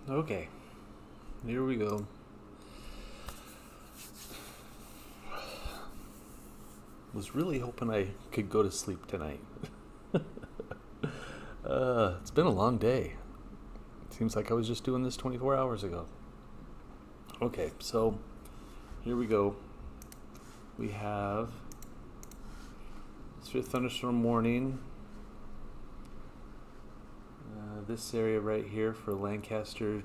Okay, here we go. Was really hoping I could go to sleep tonight. It's been a long day. Seems like I was just doing this 24 hours ago. Okay, so here we go. We have it's a thunderstorm warning. This area right here for Lancaster,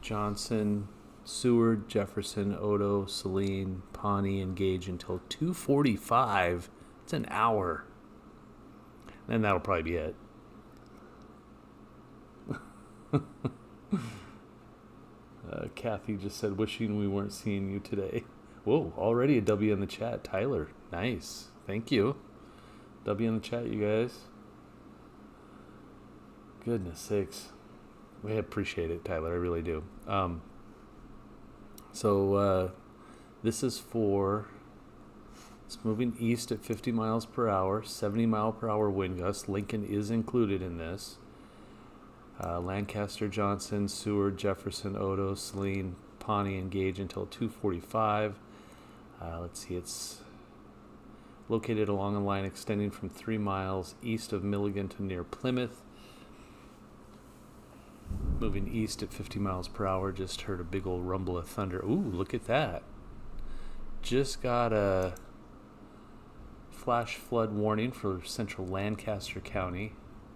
Johnson, Seward, Jefferson, Odo, Saline, Pawnee, and Gage until 2:45. It's an hour. And that'll probably be it. Kathy just said, wishing we weren't seeing you today. Whoa, already a W in the chat. Tyler, nice. Thank you. W in the chat, you guys. Goodness sakes. We appreciate it, Tyler. I really do. So this is for, it's moving east at 50 miles per hour, 70 mile per hour wind gusts. Lincoln is included in this. Lancaster, Johnson, Seward, Jefferson, Odo, Saline, Pawnee, and Gage until 2:45. Let's see, it's located along a line extending from 3 miles east of Milligan to near Plymouth. Moving east at 50 miles per hour. Just heard a big old rumble of thunder. Ooh, look at that. Just got a flash flood warning for central Lancaster County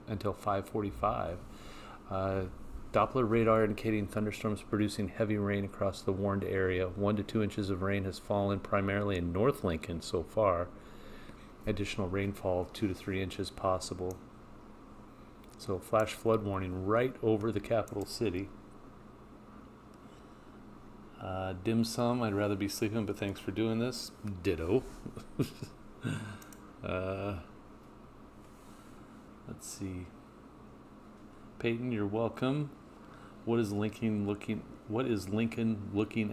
until 5:45. Doppler radar indicating thunderstorms producing heavy rain across the warned area. 1 to 2 inches of rain has fallen primarily in North Lincoln so far. Additional rainfall 2 to 3 inches possible. So flash flood warning right over the capital city. Dim sum, I'd rather be sleeping, but thanks for doing this. Ditto. Let's see. Peyton, you're welcome. What is Lincoln looking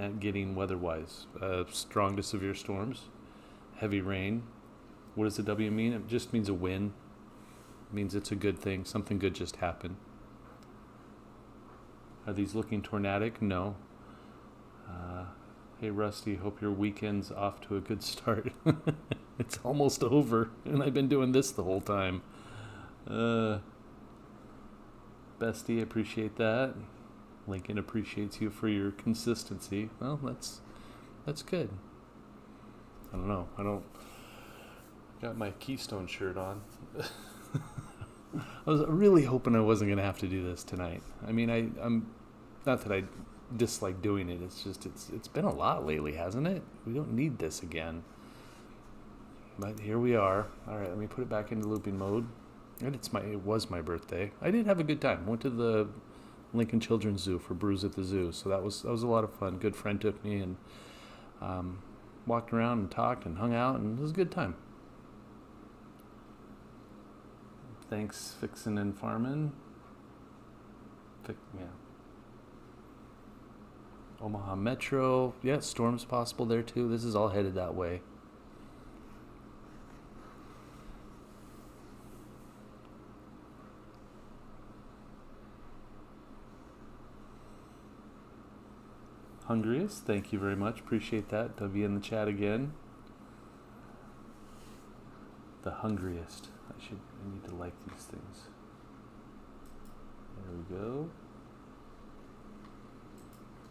at getting weather-wise? Strong to severe storms, heavy rain. What does the W mean? It just means a win. It means it's a good thing. Something good just happened. Are these looking tornadic? No. Hey Rusty, hope your weekend's off to a good start. It's almost over, and I've been doing this the whole time. Bestie, appreciate that. Lincoln appreciates you for your consistency. Well, that's good. I don't know. I don't got my Keystone shirt on. I was really hoping I wasn't gonna have to do this tonight. I mean, I'm not that I dislike doing it. It's just it's been a lot lately, hasn't it? We don't need this again. But here we are. All right, let me put it back into looping mode. And it was my birthday. I did have a good time. Went to the Lincoln Children's Zoo for Brews at the Zoo, so that was a lot of fun. Good friend took me and walked around and talked and hung out, and it was a good time. Thanks, Fixin' and Farmin'. Yeah. Omaha Metro. Yeah, storms possible there too. This is all headed that way. Hungriest, thank you very much. Appreciate that. W in the chat again. The hungriest. I need to like these things. There we go.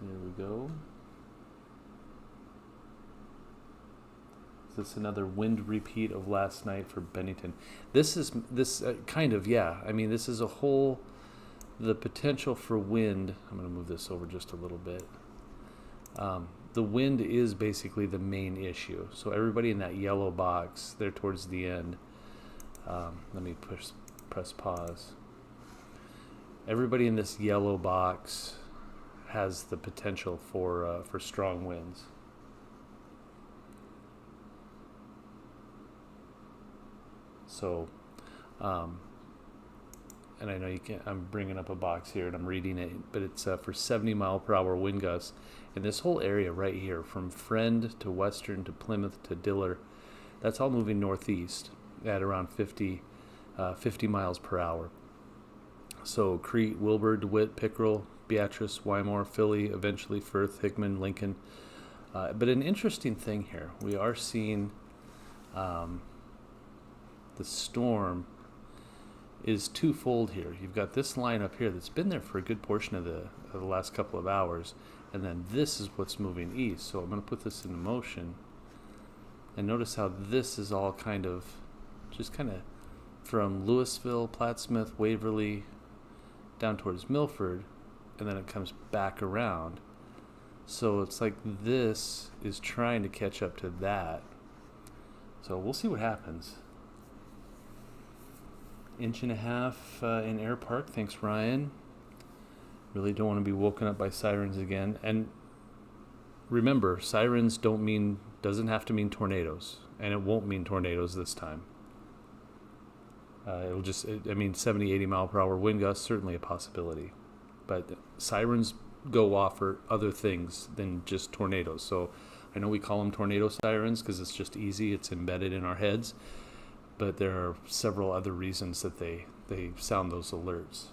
There we go. Is this another wind repeat of last night for Bennington? This kind of, yeah. I mean, this is the potential for wind. I'm going to move this over just a little bit. The wind is basically the main issue. So everybody in that yellow box there towards the end, let me press pause. Everybody in this yellow box has the potential for strong winds. So, and I know you can't, I'm bringing up a box here and I'm reading it, but it's for 70 mile per hour wind gusts. And this whole area right here, from Friend to Western to Plymouth to Diller, that's all moving northeast at around 50 miles per hour. So Crete, Wilbur, DeWitt, Pickerel, Beatrice, Wymore, Philly, eventually Firth, Hickman, Lincoln. But an interesting thing here, we are seeing the storm is twofold here. You've got this line up here that's been there for a good portion of the last couple of hours, and then this is what's moving east. So I'm going to put this into motion, and notice how this is all kind of from Louisville, Plattsmouth, Waverly, down towards Milford, and then it comes back around. So it's like this is trying to catch up to that. So we'll see what happens. 1.5 inch in Air Park. Thanks, Ryan. Really don't want to be woken up by sirens again. And remember, sirens doesn't have to mean tornadoes, and it won't mean tornadoes this time. It'll just, 70, 80 mile per hour wind gusts, certainly a possibility. But sirens go off for other things than just tornadoes. So I know we call them tornado sirens because it's just easy, it's embedded in our heads. But there are several other reasons that they sound those alerts.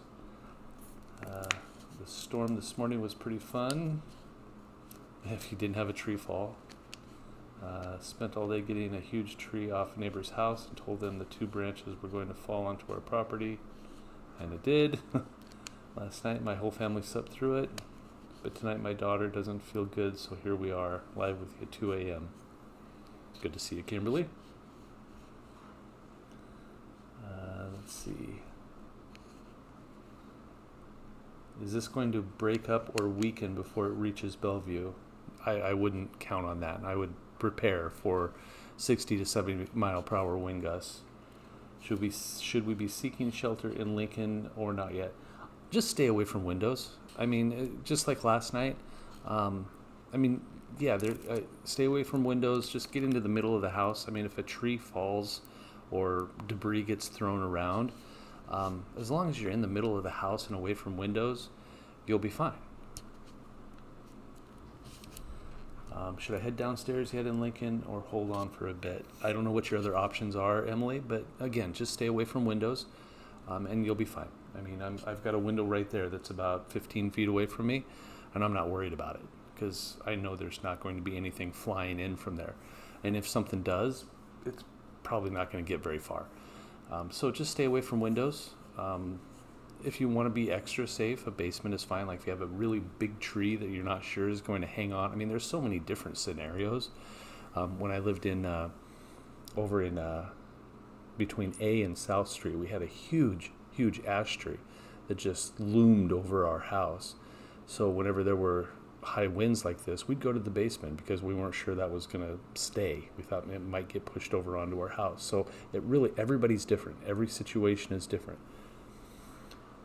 The storm this morning was pretty fun, if you didn't have a tree fall. Spent all day getting a huge tree off a neighbor's house and told them the 2 branches were going to fall onto our property, and it did. Last night my whole family slept through it, but tonight my daughter doesn't feel good, so here we are, live with you at 2 a.m. Good to see you, Kimberly. Let's see. Is this going to break up or weaken before it reaches Bellevue? I wouldn't count on that. I would prepare for 60 to 70 mile per hour wind gusts. Should we be seeking shelter in Lincoln or not yet? Just stay away from windows. Just like last night. Stay away from windows. Just get into the middle of the house. If a tree falls or debris gets thrown around, as long as you're in the middle of the house and away from windows, you'll be fine. Should I head downstairs yet in Lincoln or hold on for a bit? I don't know what your other options are, Emily, but again, just stay away from windows, and you'll be fine. I've got a window right there that's about 15 feet away from me, and I'm not worried about it because I know there's not going to be anything flying in from there. And if something does, it's probably not going to get very far. So just stay away from windows. If you want to be extra safe, a basement is fine. Like if you have a really big tree that you're not sure is going to hang on. There's so many different scenarios. When I lived over in between A and South Street, we had a huge ash tree that just loomed over our house. So whenever there were high winds like this, we'd go to the basement because we weren't sure that was going to stay. We thought it might get pushed over onto our house. So everybody's different. Every situation is different.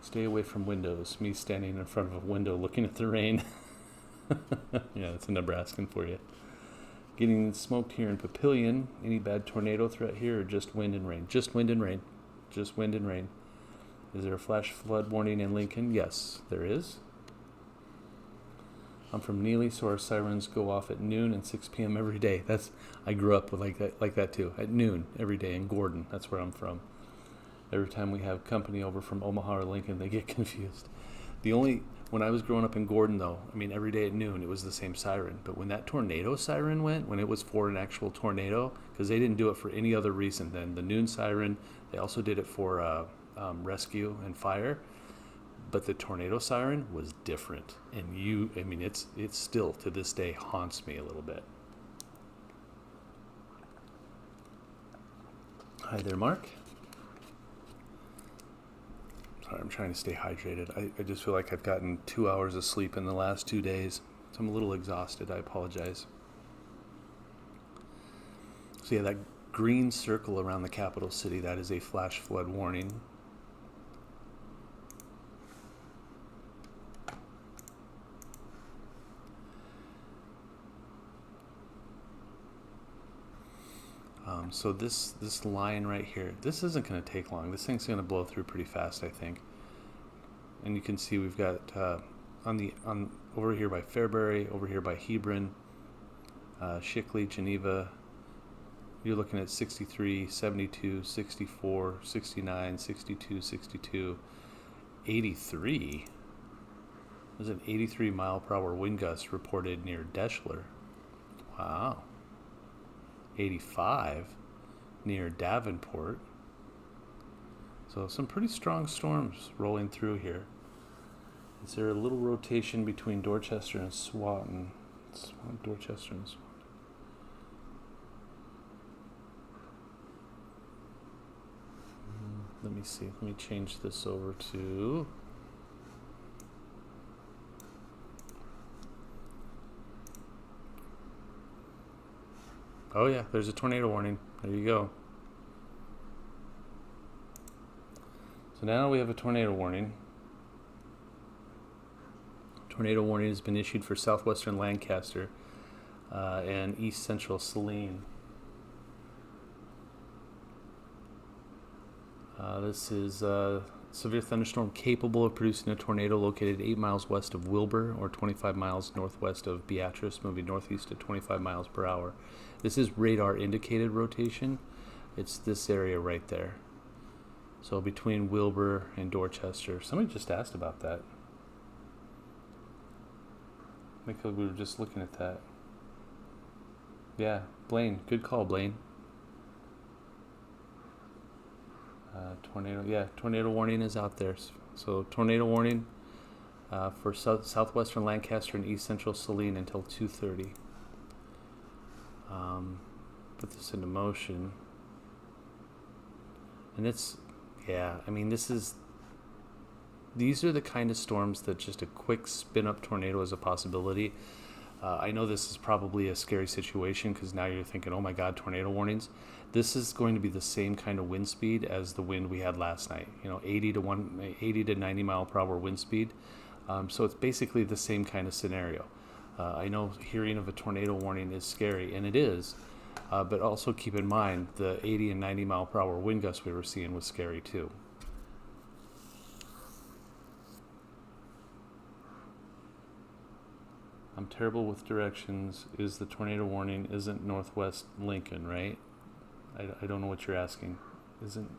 Stay away from windows. Me standing in front of a window looking at the rain. Yeah, that's a Nebraskan for you. Getting smoked here in Papillion. Any bad tornado threat here or just wind and rain? Just wind and rain. Just wind and rain. Is there a flash flood warning in Lincoln? Yes, there is. I'm from Neely, so our sirens go off at noon and 6 p.m. every day. I grew up with like that too. At noon every day in Gordon. That's where I'm from. Every time we have company over from Omaha or Lincoln, they get confused. When I was growing up in Gordon, though, every day at noon, it was the same siren. But when that tornado siren went, when it was for an actual tornado, because they didn't do it for any other reason than the noon siren, they also did it for rescue and fire. But the tornado siren was different. And it's still, to this day, haunts me a little bit. Hi there, Mark. I'm trying to stay hydrated. I just feel like I've gotten 2 hours of sleep in the last 2 days. So I'm a little exhausted. I apologize. So yeah, that green circle around the capital city, that is a flash flood warning. So this line right here, this isn't going to take long. This thing's going to blow through pretty fast, I think. And you can see we've got over here by Fairbury, over here by Hebron, Shickley, Geneva. You're looking at 63, 72, 64, 69, 62, 62. 83. There's an 83 mile per hour wind gust reported near Deschler. Wow. 85 near Davenport. So some pretty strong storms rolling through here. Is there a little rotation between Dorchester and Swanton? Dorchester and Swanton. Let me see. Let me change this over to... Oh yeah, there's a tornado warning. There you go. So now we have a tornado warning. Tornado warning has been issued for southwestern Lancaster and east central Saline. This is a severe thunderstorm capable of producing a tornado located 8 miles west of Wilbur or 25 miles northwest of Beatrice, moving northeast at 25 miles per hour. This is radar indicated rotation. It's this area right there. So between Wilbur and Dorchester. Somebody just asked about that. I think we were just looking at that. Yeah, Blaine. Good call, Blaine. Tornado. Yeah, tornado warning is out there. So tornado warning for southwestern Lancaster and east central Saline until 2:30. Put this into motion. And it's, yeah, I mean, these are the kind of storms that just a quick spin-up tornado is a possibility. I know this is probably a scary situation because now you're thinking, oh my God, tornado warnings. This is going to be the same kind of wind speed as the wind we had last night. 80 to 90 mile per hour wind speed. So it's basically the same kind of scenario. I know hearing of a tornado warning is scary, and it is. But also keep in mind the 80 and 90 mile per hour wind gusts we were seeing was scary too. I'm terrible with directions. Is the tornado warning isn't northwest Lincoln, right? I don't know what you're asking. Isn't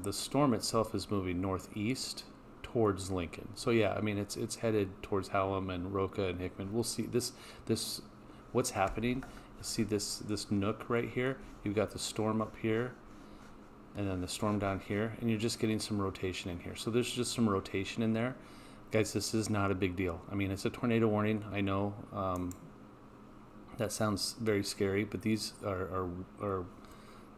the storm itself is moving northeast towards Lincoln. So yeah, I mean it's headed towards Hallam and Roca and Hickman. We'll see this what's happening. You see this nook right here. You've got the storm up here, and then the storm down here, and you're just getting some rotation in here. So there's just some rotation in there. Guys, this is not a big deal. I mean, it's a tornado warning. I know that sounds very scary, but these are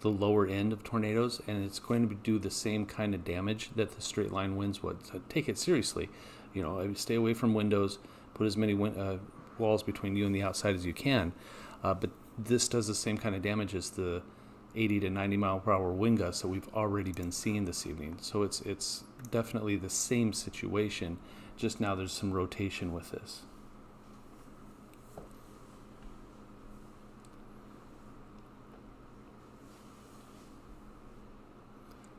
the lower end of tornadoes, and it's going to do the same kind of damage that the straight line winds would. So take it seriously. Stay away from windows. Put as many walls between you and the outside as you can. But this does the same kind of damage as the 80 to 90 mile per hour wind gusts that we've already been seeing this evening. So it's definitely the same situation. Just now there's some rotation with this.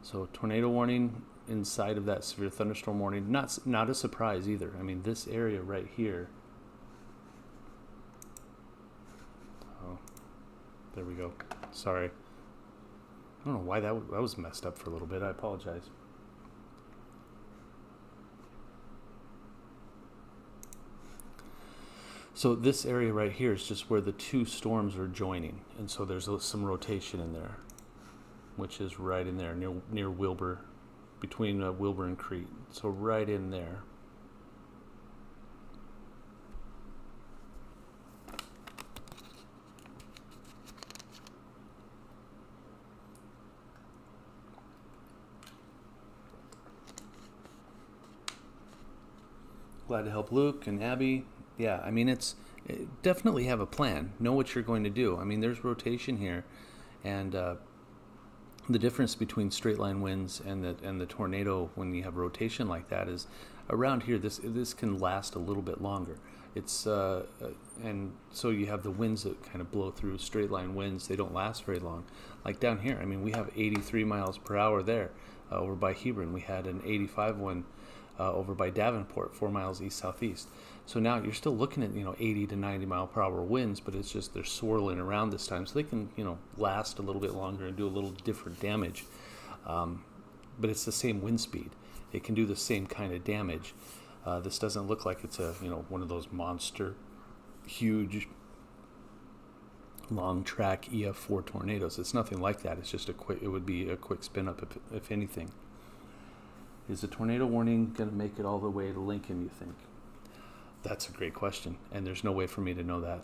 So tornado warning inside of that severe thunderstorm warning. Not a surprise either. I mean, this area right here. Oh, there we go. Sorry. I don't know why that was messed up for a little bit. I apologize. So this area right here is just where the two storms are joining, and so there's some rotation in there, which is right in there near Wilbur, between Wilbur and Crete. So right in there. Glad to help Luke and Abby. Yeah, I mean, definitely have a plan. Know what you're going to do. I mean, there's rotation here, and the difference between straight line winds and the tornado when you have rotation like that is around here. This can last a little bit longer. It's and so you have the winds that kind of blow through. Straight line winds, they don't last very long. Like down here, I mean, we have 83 miles per hour there. Over by Hebron, we had an 85 one. Over by Davenport, 4 miles east-southeast. So now you're still looking at 80 to 90 mile per hour winds, but it's just they're swirling around this time, so they can last a little bit longer and do a little different damage. but it's the same wind speed. It can do the same kind of damage. This doesn't look like it's one of those monster, huge, long track EF4 tornadoes. It's nothing like that. It's just it would be a quick spin up if anything. Is the tornado warning going to make it all the way to Lincoln, you think? That's a great question, and there's no way for me to know that.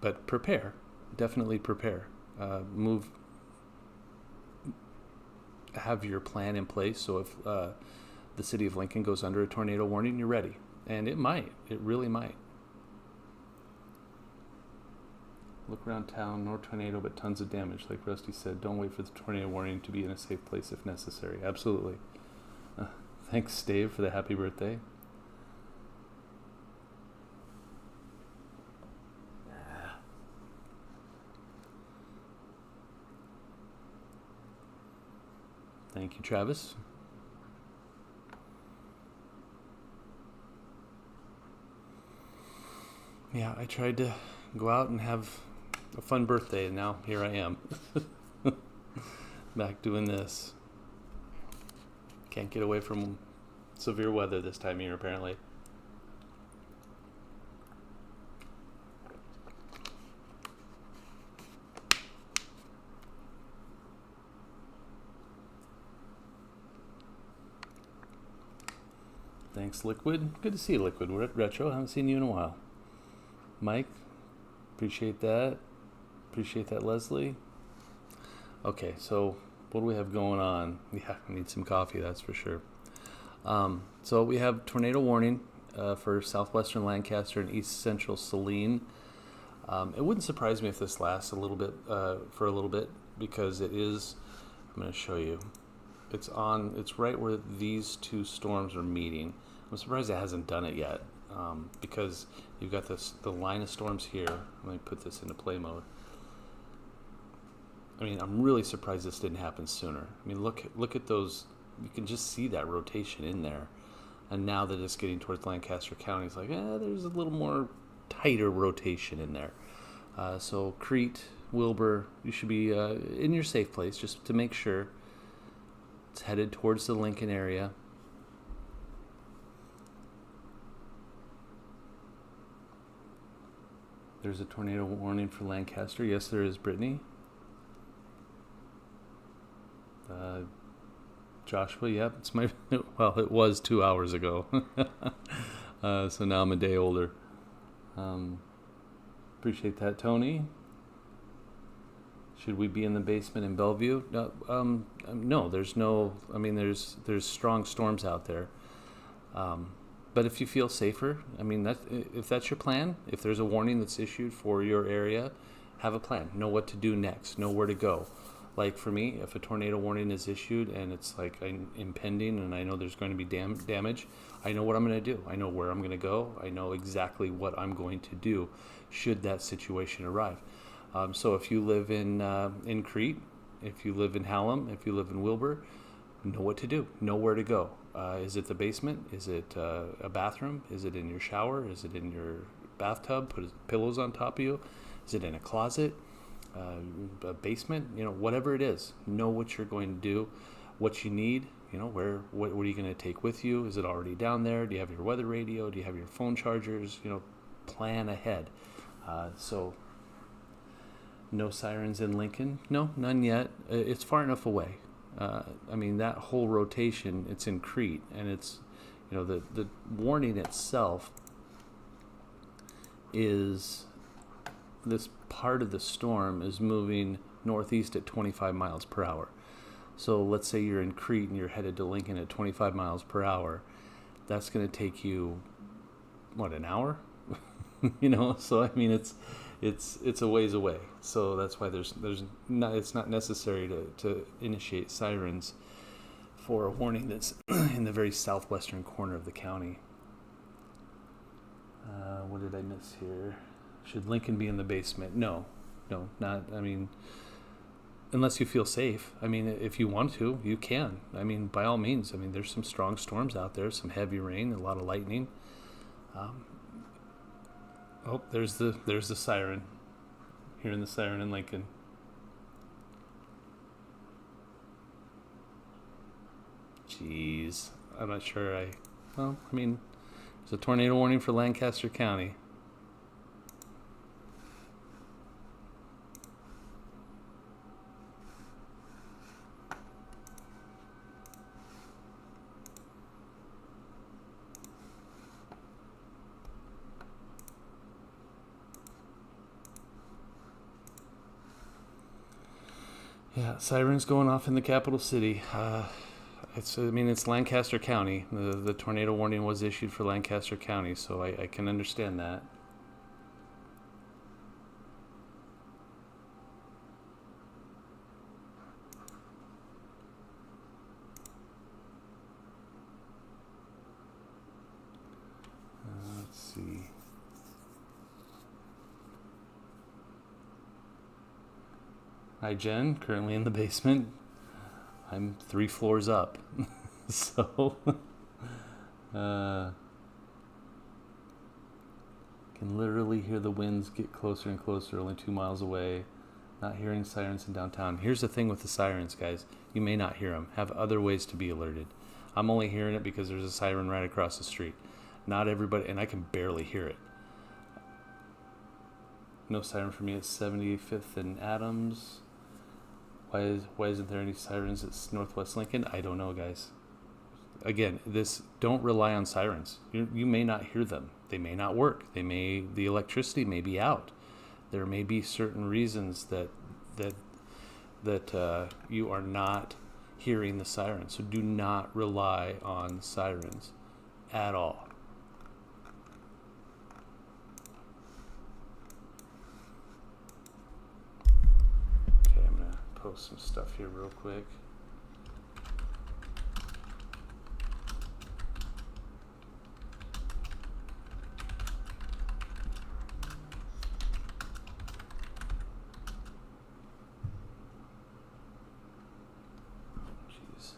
But prepare. Definitely prepare. Have your plan in place, so if the city of Lincoln goes under a tornado warning, you're ready. And it might. It really might. Look around town, no tornado, but tons of damage. Like Rusty said, don't wait for the tornado warning to be in a safe place if necessary. Absolutely. Thanks, Dave, for the happy birthday. Thank you, Travis. Yeah, I tried to go out and have a fun birthday, and now here I am. Back doing this. Can't get away from severe weather this time of year, apparently. Thanks, Liquid. Good to see you, Liquid. We're at Retro. Haven't seen you in a while. Mike, appreciate that. Appreciate that, Leslie. Okay, so what do we have going on? Yeah, I need some coffee, that's for sure. So we have tornado warning for southwestern Lancaster and east central Saline. It wouldn't surprise me if this lasts a little bit, for a little bit, because it is, I'm going to show you. It's right where these two storms are meeting. I'm surprised it hasn't done it yet, because you've got the line of storms here. Let me put this into play mode. I mean, I'm really surprised this didn't happen sooner. I mean, look at those. You can just see that rotation in there. And now that it's getting towards Lancaster County, it's like, there's a little more tighter rotation in there. So Crete, Wilbur, you should be in your safe place just to make sure. It's headed towards the Lincoln area. There's a tornado warning for Lancaster. Yes, there is, Brittany. Joshua, yep, it's my, well, it was 2 hours ago. So now I'm a day older. Appreciate that, Tony. Should we be in the basement in Bellevue? No, there's no, I mean, there's strong storms out there. But if you feel safer, I mean, if that's your plan, if there's a warning that's issued for your area, have a plan. Know what to do next. Know where to go. Like for me, if a tornado warning is issued and it's like impending and I know there's going to be damage, I know what I'm going to do. I know where I'm going to go. I know exactly what I'm going to do should that situation arrive. So if you live in Crete, if you live in Hallam, if you live in Wilbur, know what to do. Know where to go. Is it the basement? Is it a bathroom? Is it in your shower? Is it in your bathtub? Put pillows on top of you? Is it in a closet? A basement? Whatever it is. Know what you're going to do, what you need. What are you going to take with you? Is it already down there? Do you have your weather radio? Do you have your phone chargers? Plan ahead. So no sirens in Lincoln? No, none yet. It's far enough away. I mean, that whole rotation, it's in Crete, and it's, the warning itself is this part of the storm is moving northeast at 25 miles per hour. So let's say you're in Crete and you're headed to Lincoln at 25 miles per hour. That's going to take you, an hour? So I mean, it's a ways away. So that's why it's not necessary to initiate sirens for a warning that's in the very southwestern corner of the county. What did I miss here? Should Lincoln be in the basement? No, not. I mean, unless you feel safe. I mean, if you want to, you can. I mean, by all means. I mean, there's some strong storms out there, some heavy rain, a lot of lightning. There's the siren. Hearing the siren in Lincoln. Jeez. I'm not sure well, I mean, there's a tornado warning for Lancaster County. Yeah, sirens going off in the capital city. It's Lancaster County. The tornado warning was issued for Lancaster County, so I can understand that. Let's see. Hi, Jen. Currently in the basement. I'm 3 floors up. So, can literally hear the winds get closer and closer, only 2 miles away. Not hearing sirens in downtown. Here's the thing with the sirens, guys. You may not hear them. Have other ways to be alerted. I'm only hearing it because there's a siren right across the street. Not everybody, and I can barely hear it. No siren for me at 75th and Adams. Why isn't there any sirens at Northwest Lincoln? I don't know, guys. Again, don't rely on sirens. You may not hear them. They may not work. The electricity may be out. There may be certain reasons that you are not hearing the sirens. So do not rely on sirens at all. Post some stuff here real quick. Jeez.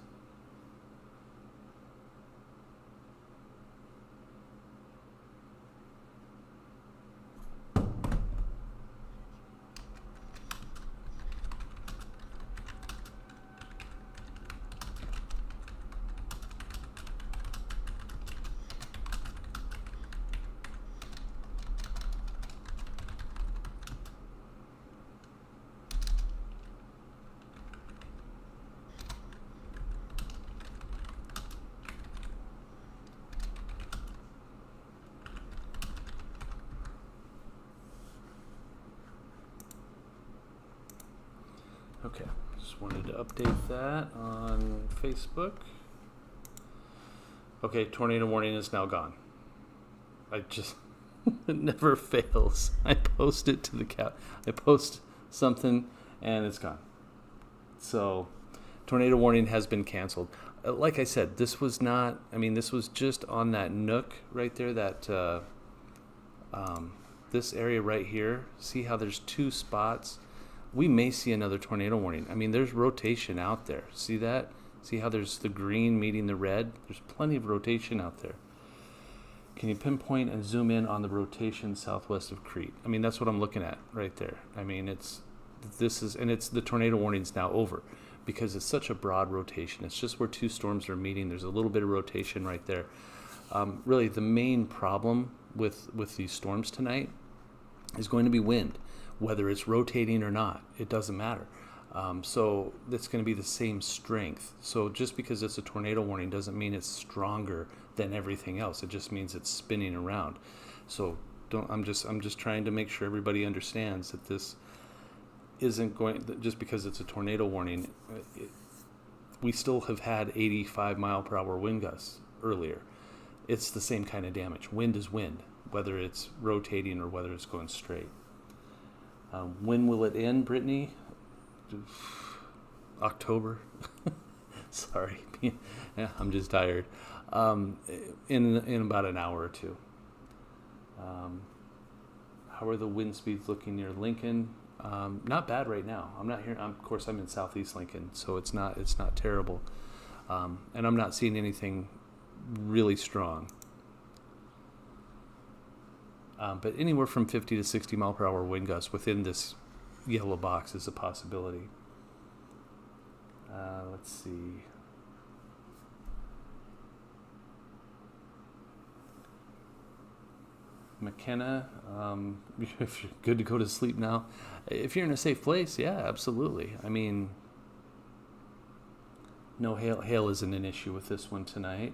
Okay, just wanted to update that on Facebook. Okay, tornado warning is now gone. It never fails. I post it to I post something and it's gone. So, tornado warning has been canceled. Like I said, this was just on that nook right there, this area right here. See how there's 2 spots? We may see another tornado warning. I mean, there's rotation out there. See that? See how there's the green meeting the red? There's plenty of rotation out there. Can you pinpoint and zoom in on the rotation southwest of Crete? I mean, that's what I'm looking at right there. I mean, the tornado warning's now over because it's such a broad rotation. It's just where 2 storms are meeting. There's a little bit of rotation right there. Really, the main problem with these storms tonight is going to be wind. Whether it's rotating or not, it doesn't matter. So it's going to be the same strength. So just because it's a tornado warning doesn't mean it's stronger than everything else. It just means it's spinning around. So I'm just trying to make sure everybody understands that this isn't going, just because it's a tornado warning, we still have had 85 mile per hour wind gusts earlier. It's the same kind of damage. Wind is wind, whether it's rotating or whether it's going straight. When will it end, Brittany? October. Sorry. Yeah, I'm just tired. In about an hour or 2. How are the wind speeds looking near Lincoln? Not bad right now. I'm not here. Of course, I'm in Southeast Lincoln, so it's not terrible. And I'm not seeing anything really strong. But anywhere from 50 to 60 mile per hour wind gusts within this yellow box is a possibility. Let's see. McKenna, if you're good to go to sleep now, if you're in a safe place, yeah, absolutely. I mean, no hail. Hail isn't an issue with this one tonight.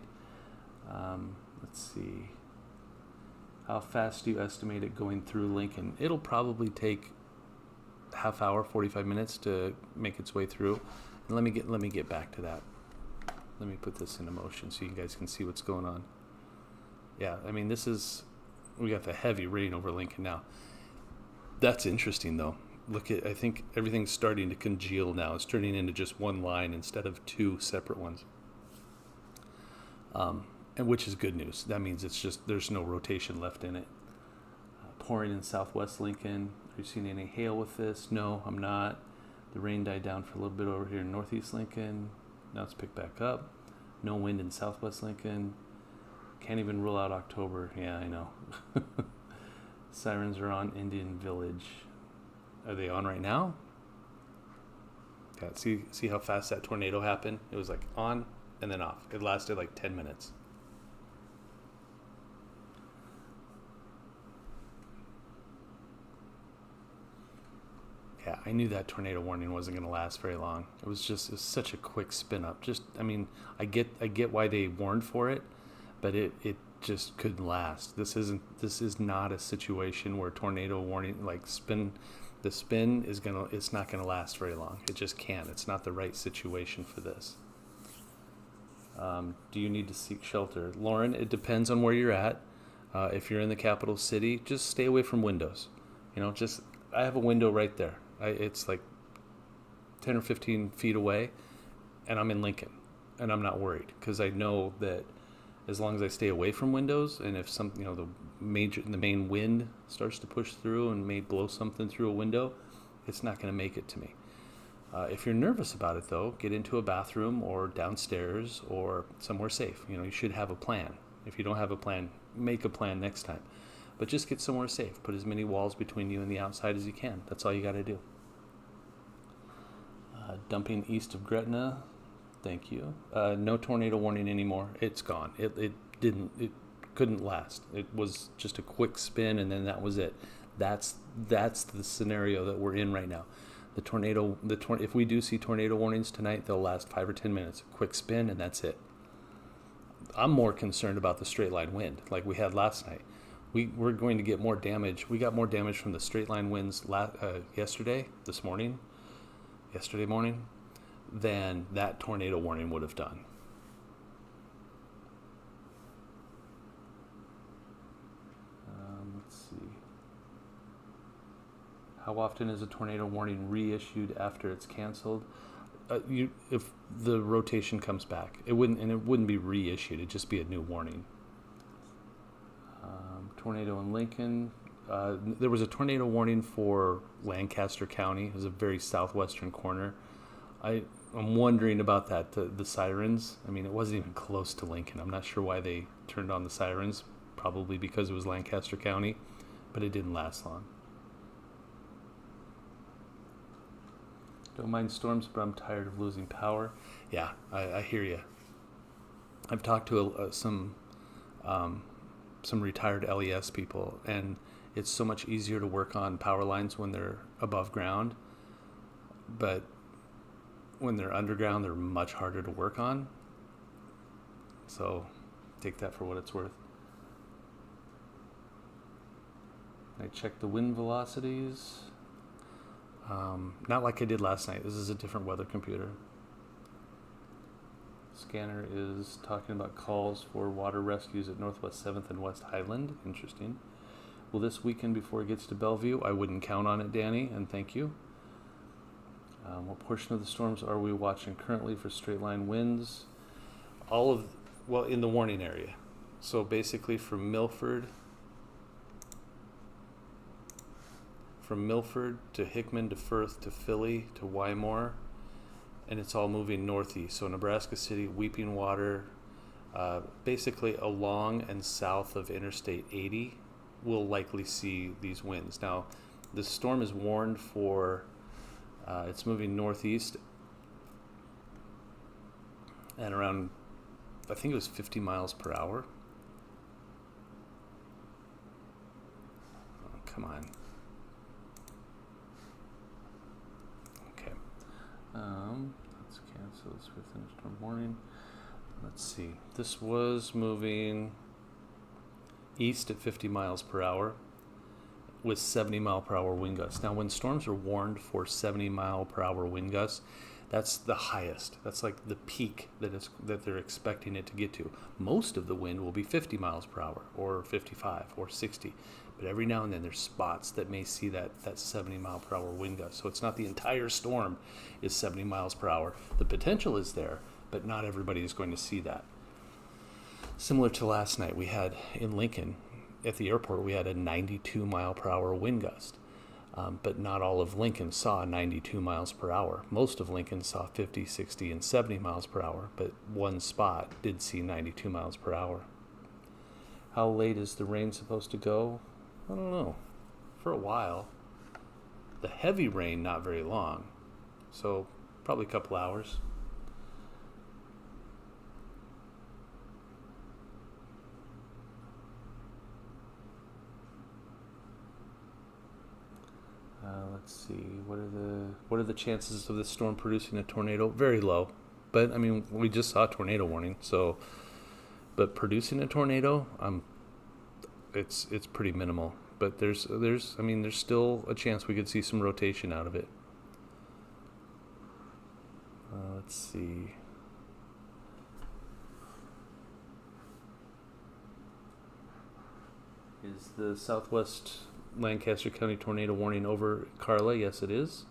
Let's see. How fast do you estimate it going through Lincoln? It'll probably take half hour, 45 minutes to make its way through. And let me get back to that. Let me put this into motion so you guys can see what's going on. Yeah, I mean, we got the heavy rain over Lincoln now. That's interesting, though. I think everything's starting to congeal now. It's turning into just one line instead of two separate ones. And which is good news. That means there's no rotation left in it. Pouring in southwest Lincoln. Are you seeing any hail with this? No, I'm not. The rain died down for a little bit over here in northeast Lincoln. Now it's picked back up. No wind in southwest Lincoln. Can't even rule out October. Yeah, I know. Sirens are on Indian Village. Are they on right now? Yeah, see how fast that tornado happened? It was like on and then off. It lasted like 10 minutes. Yeah, I knew that tornado warning wasn't going to last very long. It was such a quick spin up. I get why they warned for it, but it just couldn't last. This is not a situation where tornado warning it's not gonna last very long. It just can't. It's not the right situation for this. Do you need to seek shelter? Lauren, it depends on where you're at. If you're in the capital city, just stay away from windows. I have a window right there. It's like 10 or 15 feet away, and I'm in Lincoln, and I'm not worried because I know that as long as I stay away from windows, and if the main wind starts to push through and may blow something through a window, it's not going to make it to me. If you're nervous about it, though, get into a bathroom or downstairs or somewhere safe. You should have a plan. If you don't have a plan, make a plan next time. But just get somewhere safe. Put as many walls between you and the outside as you can. That's all you got to do. Dumping east of Gretna. Thank you. No tornado warning anymore. It's gone. It couldn't last. It was just a quick spin, and then that was it. That's the scenario that we're in right now. If we do see tornado warnings tonight, they'll last 5 or 10 minutes. A quick spin, and that's it. I'm more concerned about the straight line wind, like we had last night. We're going to get more damage. We got more damage from the straight line winds yesterday morning, than that tornado warning would have done. Let's see. How often is a tornado warning reissued after it's canceled? If the rotation comes back, it wouldn't be reissued. It'd just be a new warning. Tornado in Lincoln. There was a tornado warning for Lancaster County. It was a very southwestern corner. I'm wondering about that, the sirens. I mean, it wasn't even close to Lincoln. I'm not sure why they turned on the sirens. Probably because it was Lancaster County, but it didn't last long. Don't mind storms, but I'm tired of losing power. Yeah, I hear you. I've talked to some retired LES people, and it's so much easier to work on power lines when they're above ground, but when they're underground, they're much harder to work on. So take that for what it's worth. I checked the wind velocities. Not like I did last night. This is a different weather computer. Scanner is talking about calls for water rescues at Northwest 7th and West Highland. Interesting. Will this weekend before it gets to Bellevue? I wouldn't count on it, Danny, and thank you. What portion of the storms are we watching currently for straight line winds? In the warning area. So basically from Milford to Hickman to Firth to Philly to Wymore, and it's all moving northeast. So Nebraska City, Weeping Water, basically along and south of Interstate 80, we'll likely see these winds. Now, the storm is warned for, it's moving northeast and around, I think it was 50 miles per hour. Come on. Okay. Let's cancel this for thunderstorm warning. Let's see. This was moving east at 50 miles per hour with 70 mile per hour wind gusts. Now, when storms are warned for 70 mile per hour wind gusts, that's the highest. That's like the peak that they're expecting it to get to. Most of the wind will be 50 miles per hour or 55 or 60. But every now and then there's spots that may see that 70 mile per hour wind gust. So it's not the entire storm is 70 miles per hour. The potential is there, but not everybody is going to see that. Similar to last night, we had in Lincoln, at the airport, we had a 92 mile per hour wind gust. But not all of Lincoln saw 92 miles per hour. Most of Lincoln saw 50, 60, and 70 miles per hour, but one spot did see 92 miles per hour. How late is the rain supposed to go? I don't know. For a while. The heavy rain, not very long. So probably a couple hours. Let's see. What are the chances of this storm producing a tornado? Very low. But I mean, we just saw a tornado warning. So, but producing a tornado, it's pretty minimal. But there's still a chance we could see some rotation out of it. Let's see. Is the Southwest Lancaster County tornado warning over Carla? Yes, it is.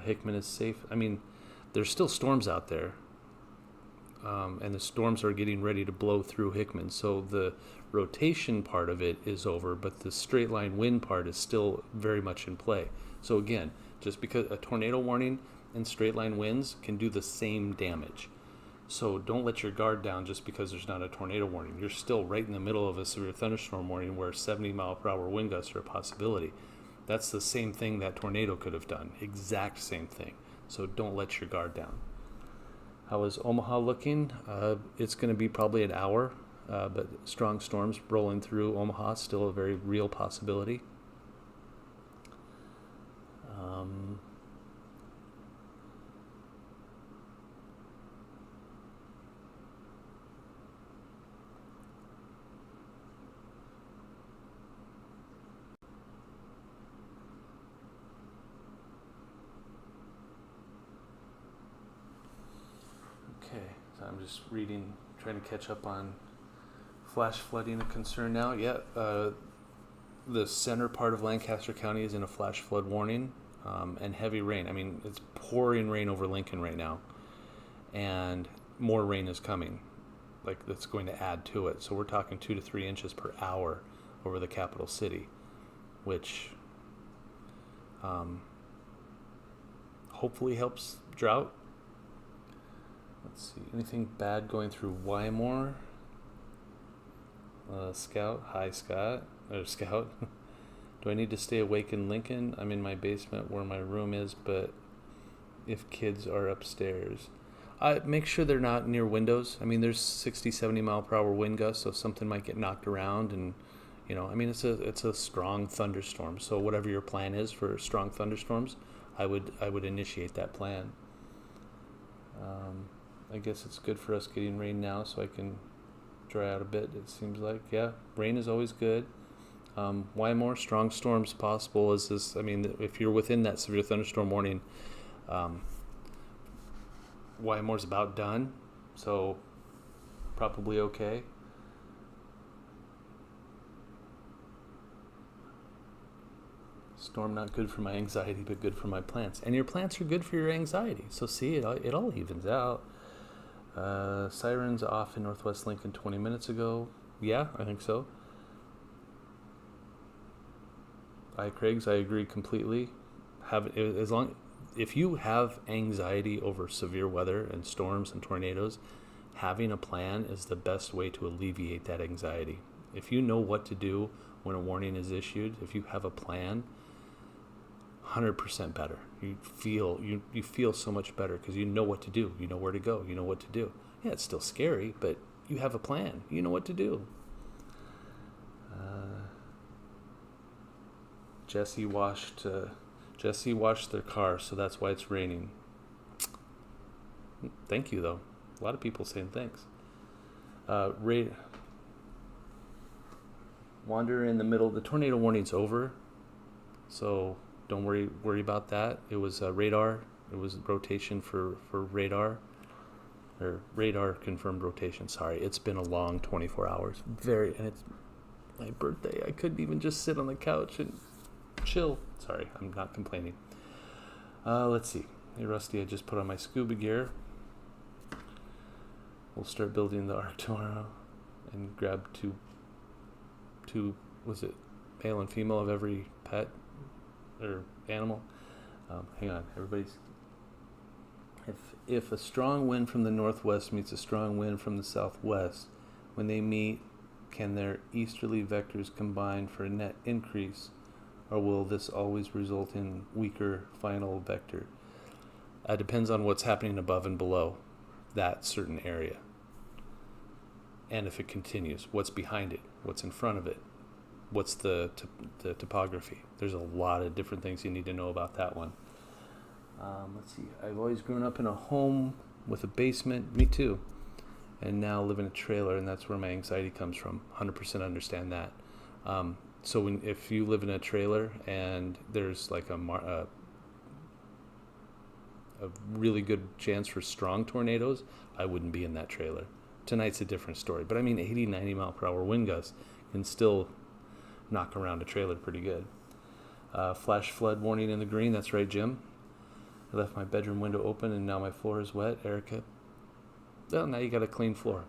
Hickman is safe. I mean, there's still storms out there. And the storms are getting ready to blow through Hickman. So the rotation part of it is over, but the straight line wind part is still very much in play. So again, just because a tornado warning and straight line winds can do the same damage. So don't let your guard down just because there's not a tornado warning. You're still right in the middle of a severe thunderstorm warning where 70 mile per hour wind gusts are a possibility. That's the same thing that tornado could have done. Exact same thing. So don't let your guard down. How is Omaha looking? It's going to be probably an hour, but strong storms rolling through Omaha, still a very real possibility. Okay, so I'm just reading, trying to catch up on flash flooding a concern now. Yeah, the center part of Lancaster County is in a flash flood warning, and heavy rain. I mean, it's pouring rain over Lincoln right now, and more rain is coming, like that's going to add to it. So we're talking 2 to 3 inches per hour over the capital city, which hopefully helps drought. Let's see, anything bad going through Wymore? Scout, hi Scott, or Scout. Do I need to stay awake in Lincoln? I'm in my basement where my room is, but if kids are upstairs, make sure they're not near windows. I mean, there's 60, 70 mile per hour wind gusts, so something might get knocked around, and I mean, it's a strong thunderstorm. So whatever your plan is for strong thunderstorms, I would initiate that plan. I guess it's good for us getting rain now, so I can dry out a bit. It seems like, yeah, rain is always good. Why more strong storms possible? Is this? I mean, if you're within that severe thunderstorm warning, Wymore's about done, so probably okay. Storm not good for my anxiety, but good for my plants. And your plants are good for your anxiety. So see, it all evens out. Sirens off in Northwest Lincoln 20 minutes ago. Yeah, I think so. Hi, Craigs. I agree completely. If you have anxiety over severe weather and storms and tornadoes, having a plan is the best way to alleviate that anxiety. If you know what to do when a warning is issued, if you have a plan, 100% better. You feel so much better because you know what to do. You know where to go. You know what to do. Yeah, it's still scary, but you have a plan. You know what to do. Jesse washed their car, so that's why it's raining. Thank you, though. A lot of people saying thanks. Wander in the middle. The tornado warning's over, so don't worry about that. It was radar. It was rotation for radar, or radar confirmed rotation. Sorry, it's been a long 24 hours. And it's my birthday. I couldn't even just sit on the couch and chill. Sorry, I'm not complaining. Let's see. Hey, Rusty, I just put on my scuba gear. We'll start building the ark tomorrow and grab two, was it male and female of every pet or animal? Hang on, everybody's. If a strong wind from the northwest meets a strong wind from the southwest, when they meet, can their easterly vectors combine for a net increase, or will this always result in weaker final vector? It depends on what's happening above and below that certain area. And if it continues, what's behind it, what's in front of it, what's the topography. There's a lot of different things you need to know about that one. Let's see, I've always grown up in a home with a basement, me too, and now live in a trailer, and that's where my anxiety comes from. 100% understand that. So if you live in a trailer and there's like a really good chance for strong tornadoes, I wouldn't be in that trailer. Tonight's a different story, but I mean 80, 90 mile per hour wind gusts can still knock around a trailer pretty good. Flash flood warning in the green, that's right, Jim. I left my bedroom window open and now my floor is wet, Erica. Well, now you got a clean floor.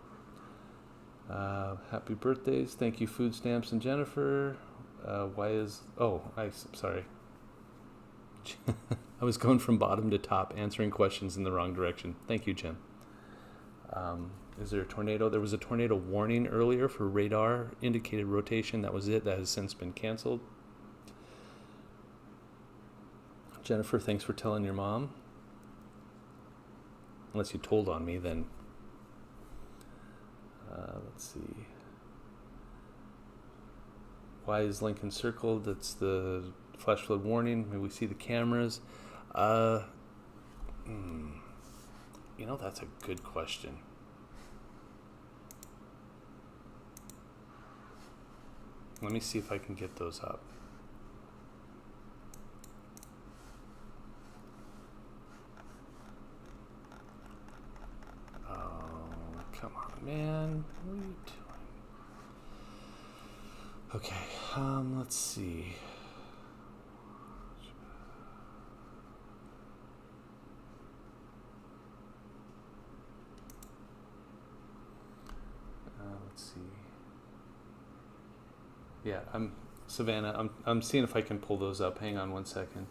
Happy birthdays, thank you Food Stamps and Jennifer. Sorry. I was going from bottom to top, answering questions in the wrong direction. Thank you, Jim. Is there a tornado? There was a tornado warning earlier for radar indicated rotation. That was it. That has since been canceled. Jennifer, thanks for telling your mom. Unless you told on me, then. Let's see. Why is Lincoln circled? That's the flash flood warning. Maybe we see the cameras. That's a good question. Let me see if I can get those up. Oh, come on, man. What are you doing? Okay, let's see. Let's see. Yeah, Savannah. I'm seeing if I can pull those up. Hang on one second.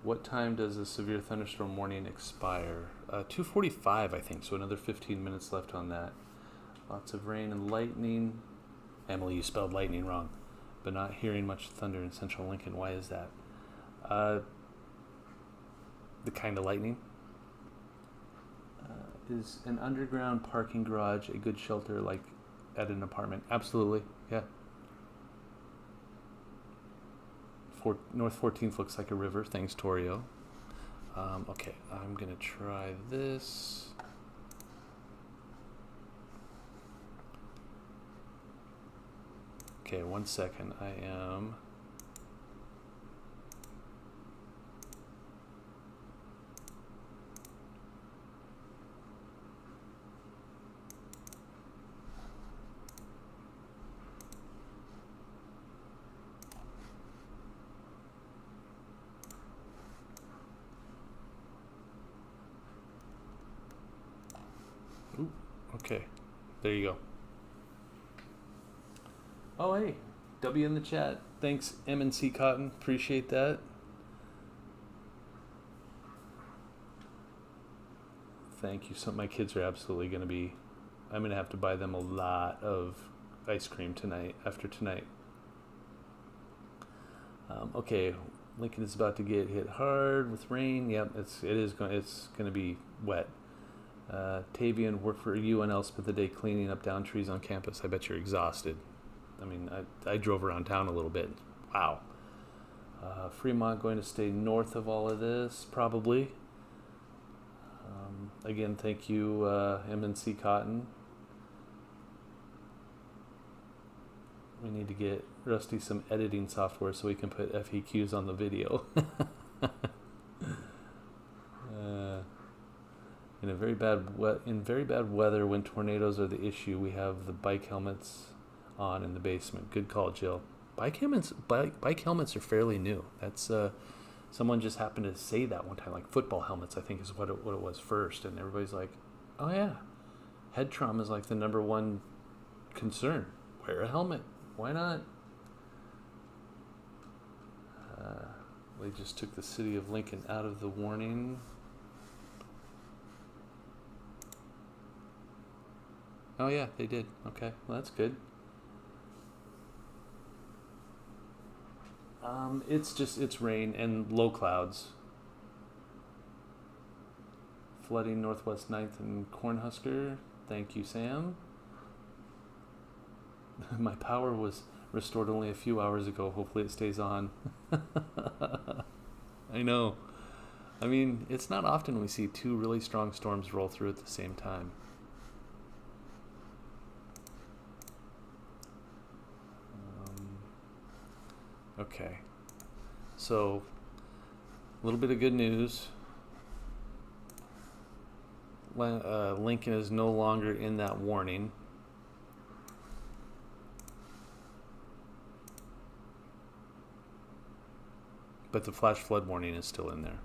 What time does a severe thunderstorm warning expire? 2:45, I think. So another 15 minutes left on that. Lots of rain and lightning. Emily, you spelled lightning wrong. But not hearing much thunder in central Lincoln. Why is that? The kind of lightning. Is an underground parking garage a good shelter like at an apartment? Absolutely, yeah. North 14th looks like a river. Thanks, Torio. Okay, I'm going to try this. Okay, 1 second. I am... Okay, there you go. Oh, hey, W in the chat. Thanks, M&C Cotton. Appreciate that. Thank you. My kids are absolutely going to be... I'm going to have to buy them a lot of ice cream tonight, after tonight. Okay, Lincoln is about to get hit hard with rain. Yep, it's going to be wet. Tavian, work for UNL, spent the day cleaning up down trees on campus. I bet you're exhausted. I mean, I drove around town a little bit. Wow. Fremont going to stay north of all of this, probably. Again, thank you, MNC Cotton. We need to get Rusty some editing software so we can put FAQs on the video. In very bad weather, when tornadoes are the issue, we have the bike helmets on in the basement. Good call, Jill. Bike helmets are fairly new. That's someone just happened to say that one time. Like football helmets, I think is what it was first, and everybody's like, "Oh yeah, head trauma is like the number one concern. Wear a helmet. Why not?" They just took the city of Lincoln out of the warning. Oh yeah, they did. Okay, well that's good. It's rain and low clouds. Flooding Northwest 9th and Cornhusker. Thank you, Sam. My power was restored only a few hours ago. Hopefully it stays on. I know. I mean, it's not often we see two really strong storms roll through at the same time. Okay. So, a little bit of good news. Lincoln is no longer in that warning. But the flash flood warning is still in there.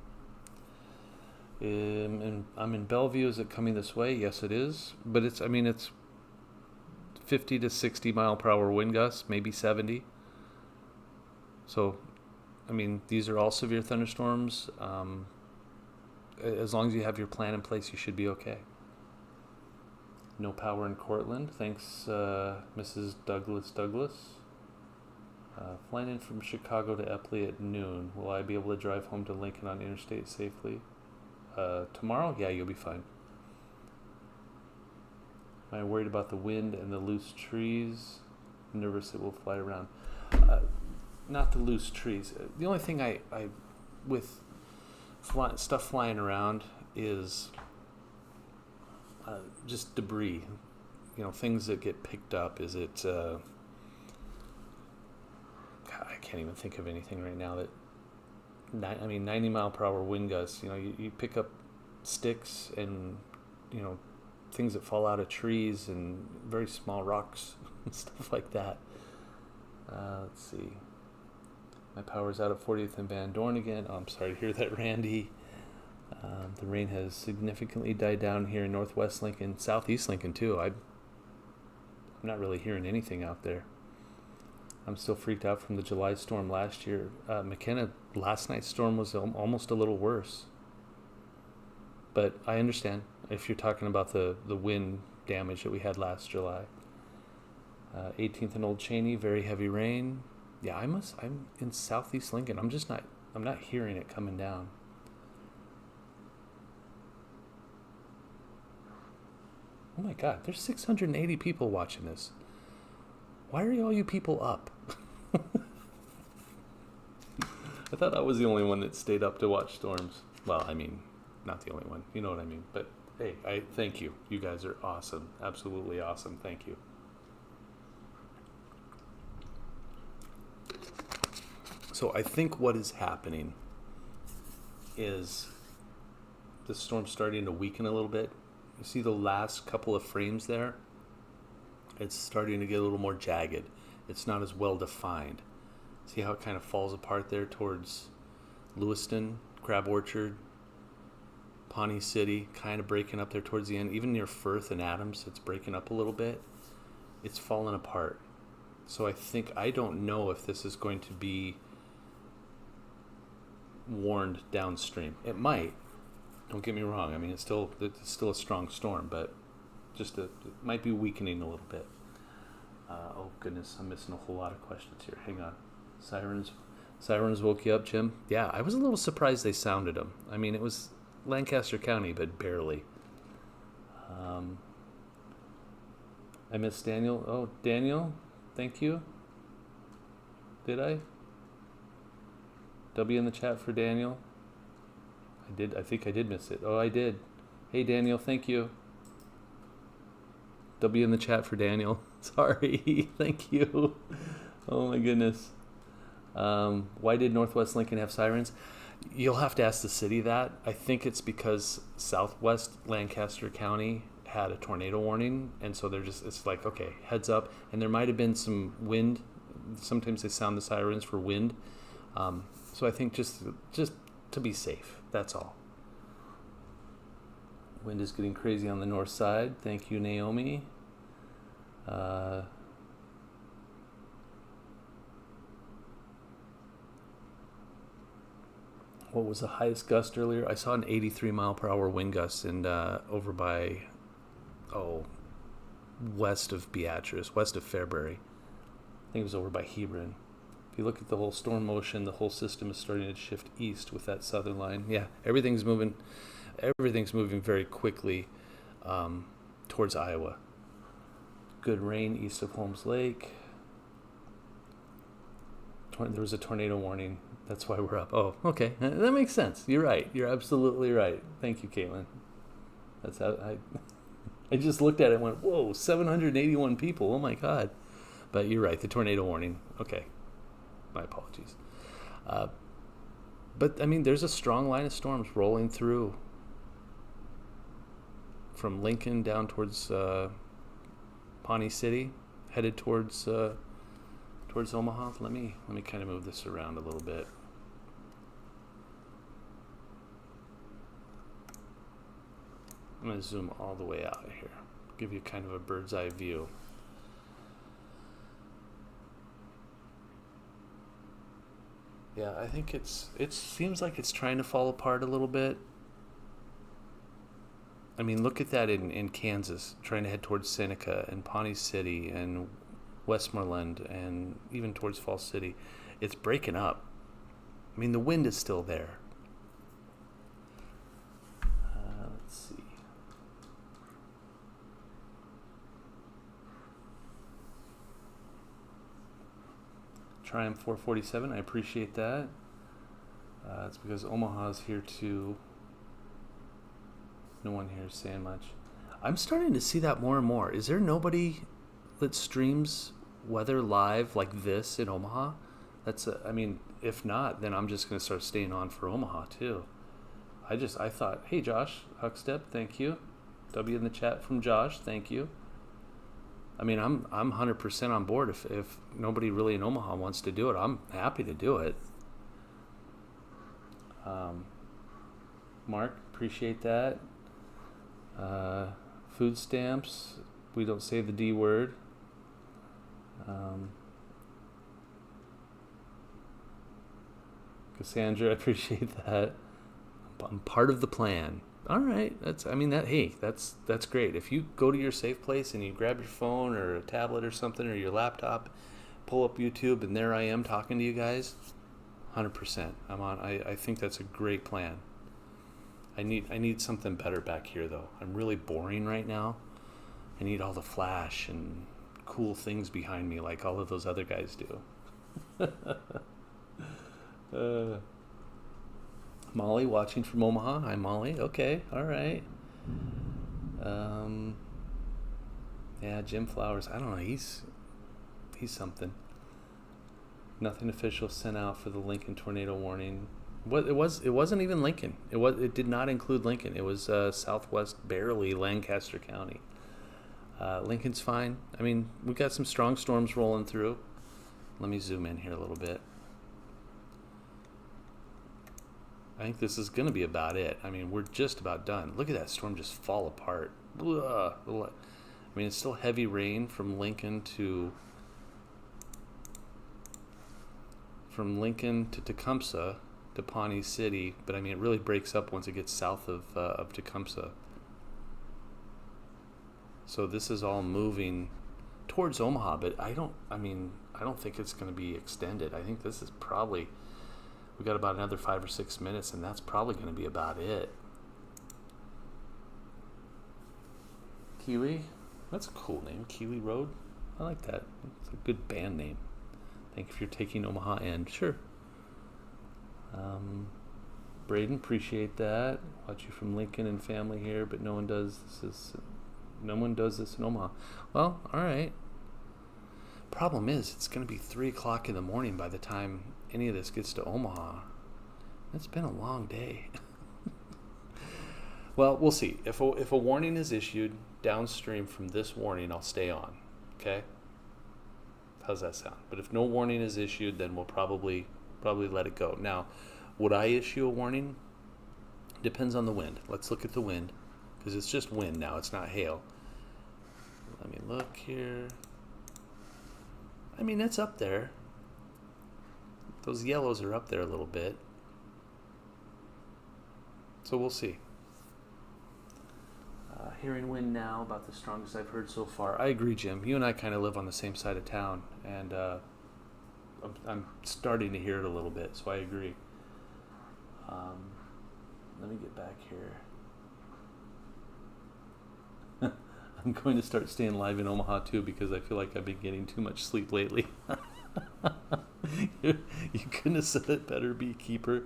And I'm in Bellevue. Is it coming this way? Yes, it is. But it's 50 to 60 mile per hour wind gusts, maybe 70. So, these are all severe thunderstorms. As long as you have your plan in place, you should be okay. No power in Cortland. Thanks, Mrs. Douglas. Flying in from Chicago to Epley at noon. Will I be able to drive home to Lincoln on interstate safely? Tomorrow? Yeah, you'll be fine. Am I worried about the wind and the loose trees? Nervous it will fly around. Not the loose trees. The only thing I with stuff flying around is just debris. Things that get picked up. Is it... I can't even think of anything right now that... 90 mile per hour wind gusts. You pick up sticks and, things that fall out of trees and very small rocks and stuff like that. Let's see. My power's out at 40th and Van Dorn again. Oh, I'm sorry to hear that, Randy. The rain has significantly died down here in Northwest Lincoln, Southeast Lincoln too. I'm not really hearing anything out there. I'm still freaked out from the July storm last year. McKenna, last night's storm was almost a little worse. But I understand if you're talking about the wind damage that we had last July. 18th and Old Cheney, very heavy rain. Yeah, I'm in Southeast Lincoln. I'm not hearing it coming down. Oh my God, there's 680 people watching this. Why are all you people up? I thought I was the only one that stayed up to watch storms. Well, not the only one. You know what I mean. But hey, I thank you. You guys are awesome. Absolutely awesome. Thank you. So I think what is happening is the storm's starting to weaken a little bit. You see the last couple of frames there? It's starting to get a little more jagged. It's not as well defined. See how it kind of falls apart there towards Lewiston, Crab Orchard, Pawnee City, kind of breaking up there towards the end. Even near Firth and Adams, it's breaking up a little bit. It's falling apart. So I don't know if this is going to be warned downstream. It might. Don't get me wrong. It's still a strong storm, but it might be weakening a little bit. Oh goodness, I'm missing a whole lot of questions here. Hang on. Sirens woke you up, Jim? Yeah, I was a little surprised they sounded them. It was Lancaster County, but barely. I miss Daniel. Oh, Daniel, thank you. Did I? W in the chat for Daniel. I think I did miss it. Oh, I did. Hey, Daniel, thank you. W in the chat for Daniel. Sorry. Thank you. Oh, my goodness. Why did Northwest Lincoln have sirens? You'll have to ask the city that. I think it's because Southwest Lancaster County had a tornado warning, and so it's like, okay, heads up. And there might have been some wind. Sometimes they sound the sirens for wind. So I think just to be safe, that's all. Wind is getting crazy on the north side. Thank you, Naomi. What was the highest gust earlier? I saw an 83 mile per hour wind gust over by, west of Beatrice, west of Fairbury. I think it was over by Hebron. If you look at the whole storm motion, the whole system is starting to shift east with that southern line. Yeah, everything's moving very quickly towards Iowa. Good rain east of Holmes Lake. There was a tornado warning. That's why we're up. Oh, okay. That makes sense. You're right. You're absolutely right. Thank you, Caitlin. That's how I just looked at it and went, whoa, 781 people. Oh, my God. But you're right. The tornado warning. Okay. My apologies. But, I mean, there's a strong line of storms rolling through from Lincoln down towards Pawnee City, headed towards Omaha. Let me kind of move this around a little bit. I'm going to zoom all the way out here, give you kind of a bird's eye view. Yeah, I think it seems like it's trying to fall apart a little bit. I mean, look at that in Kansas, trying to head towards Seneca and Pawnee City and Westmoreland and even towards Falls City. It's breaking up. I mean, the wind is still there. Let's see. Triumph 447, I appreciate that. It's because Omaha's here too. No one here is saying much. I'm starting to see that more and more. Is there nobody that streams weather live like this in Omaha? I mean, if not, then I'm just going to start staying on for Omaha too. I thought, hey Josh Huckstep, thank you. W in the chat from Josh, thank you. I mean, I'm 100% on board. If nobody really in Omaha wants to do it, I'm happy to do it. Mark, appreciate that. Food stamps, we don't say the D word. Cassandra, I appreciate that. I'm part of the plan. All right, that's great. If you go to your safe place and you grab your phone or a tablet or something or your laptop, pull up YouTube, and there I am talking to you guys, 100%. I'm on. I think that's a great plan. I need something better back here though. I'm really boring right now. I need all the flash and cool things behind me like all of those other guys do. Molly watching from Omaha. Hi, Molly. Okay, all right. Yeah, Jim Flowers. I don't know. He's something. Nothing official sent out for the Lincoln tornado warning. It wasn't even Lincoln. It did not include Lincoln. It was southwest, barely Lancaster County. Lincoln's fine. I mean, we've got some strong storms rolling through. Let me zoom in here a little bit. I think this is going to be about it. I mean, we're just about done. Look at that storm just fall apart. Ugh. I mean, it's still heavy rain from Lincoln to Tecumseh to Pawnee City, but I mean, it really breaks up once it gets south of Tecumseh. So this is all moving towards Omaha, but I don't think it's going to be extended. I think this is probably, we got about another 5 or 6 minutes, and that's probably going to be about it. Kiwi, that's a cool name, Kiwi Road. I like that. It's a good band name. Thank you for taking Omaha and sure. Um, Braden, appreciate that. Watch you from Lincoln and family here, but no one does this in Omaha. Well, all right. Problem is, it's going to be 3 o'clock in the morning by the time any of this gets to Omaha. It's been a long day. Well, we'll see. If a warning is issued downstream from this warning, I'll stay on. Okay? How's that sound? But if no warning is issued, then we'll probably let it go. Now, would I issue a warning? Depends on the wind. Let's look at the wind, because it's just wind now. It's not hail. Let me look here. I mean, it's up there. Those yellows are up there a little bit. So we'll see. Hearing wind now, about the strongest I've heard so far. I agree, Jim. You and I kind of live on the same side of town, and I'm starting to hear it a little bit, so I agree. Let me get back here. I'm going to start staying live in Omaha too, because I feel like I've been getting too much sleep lately. You couldn't have said it better, beekeeper.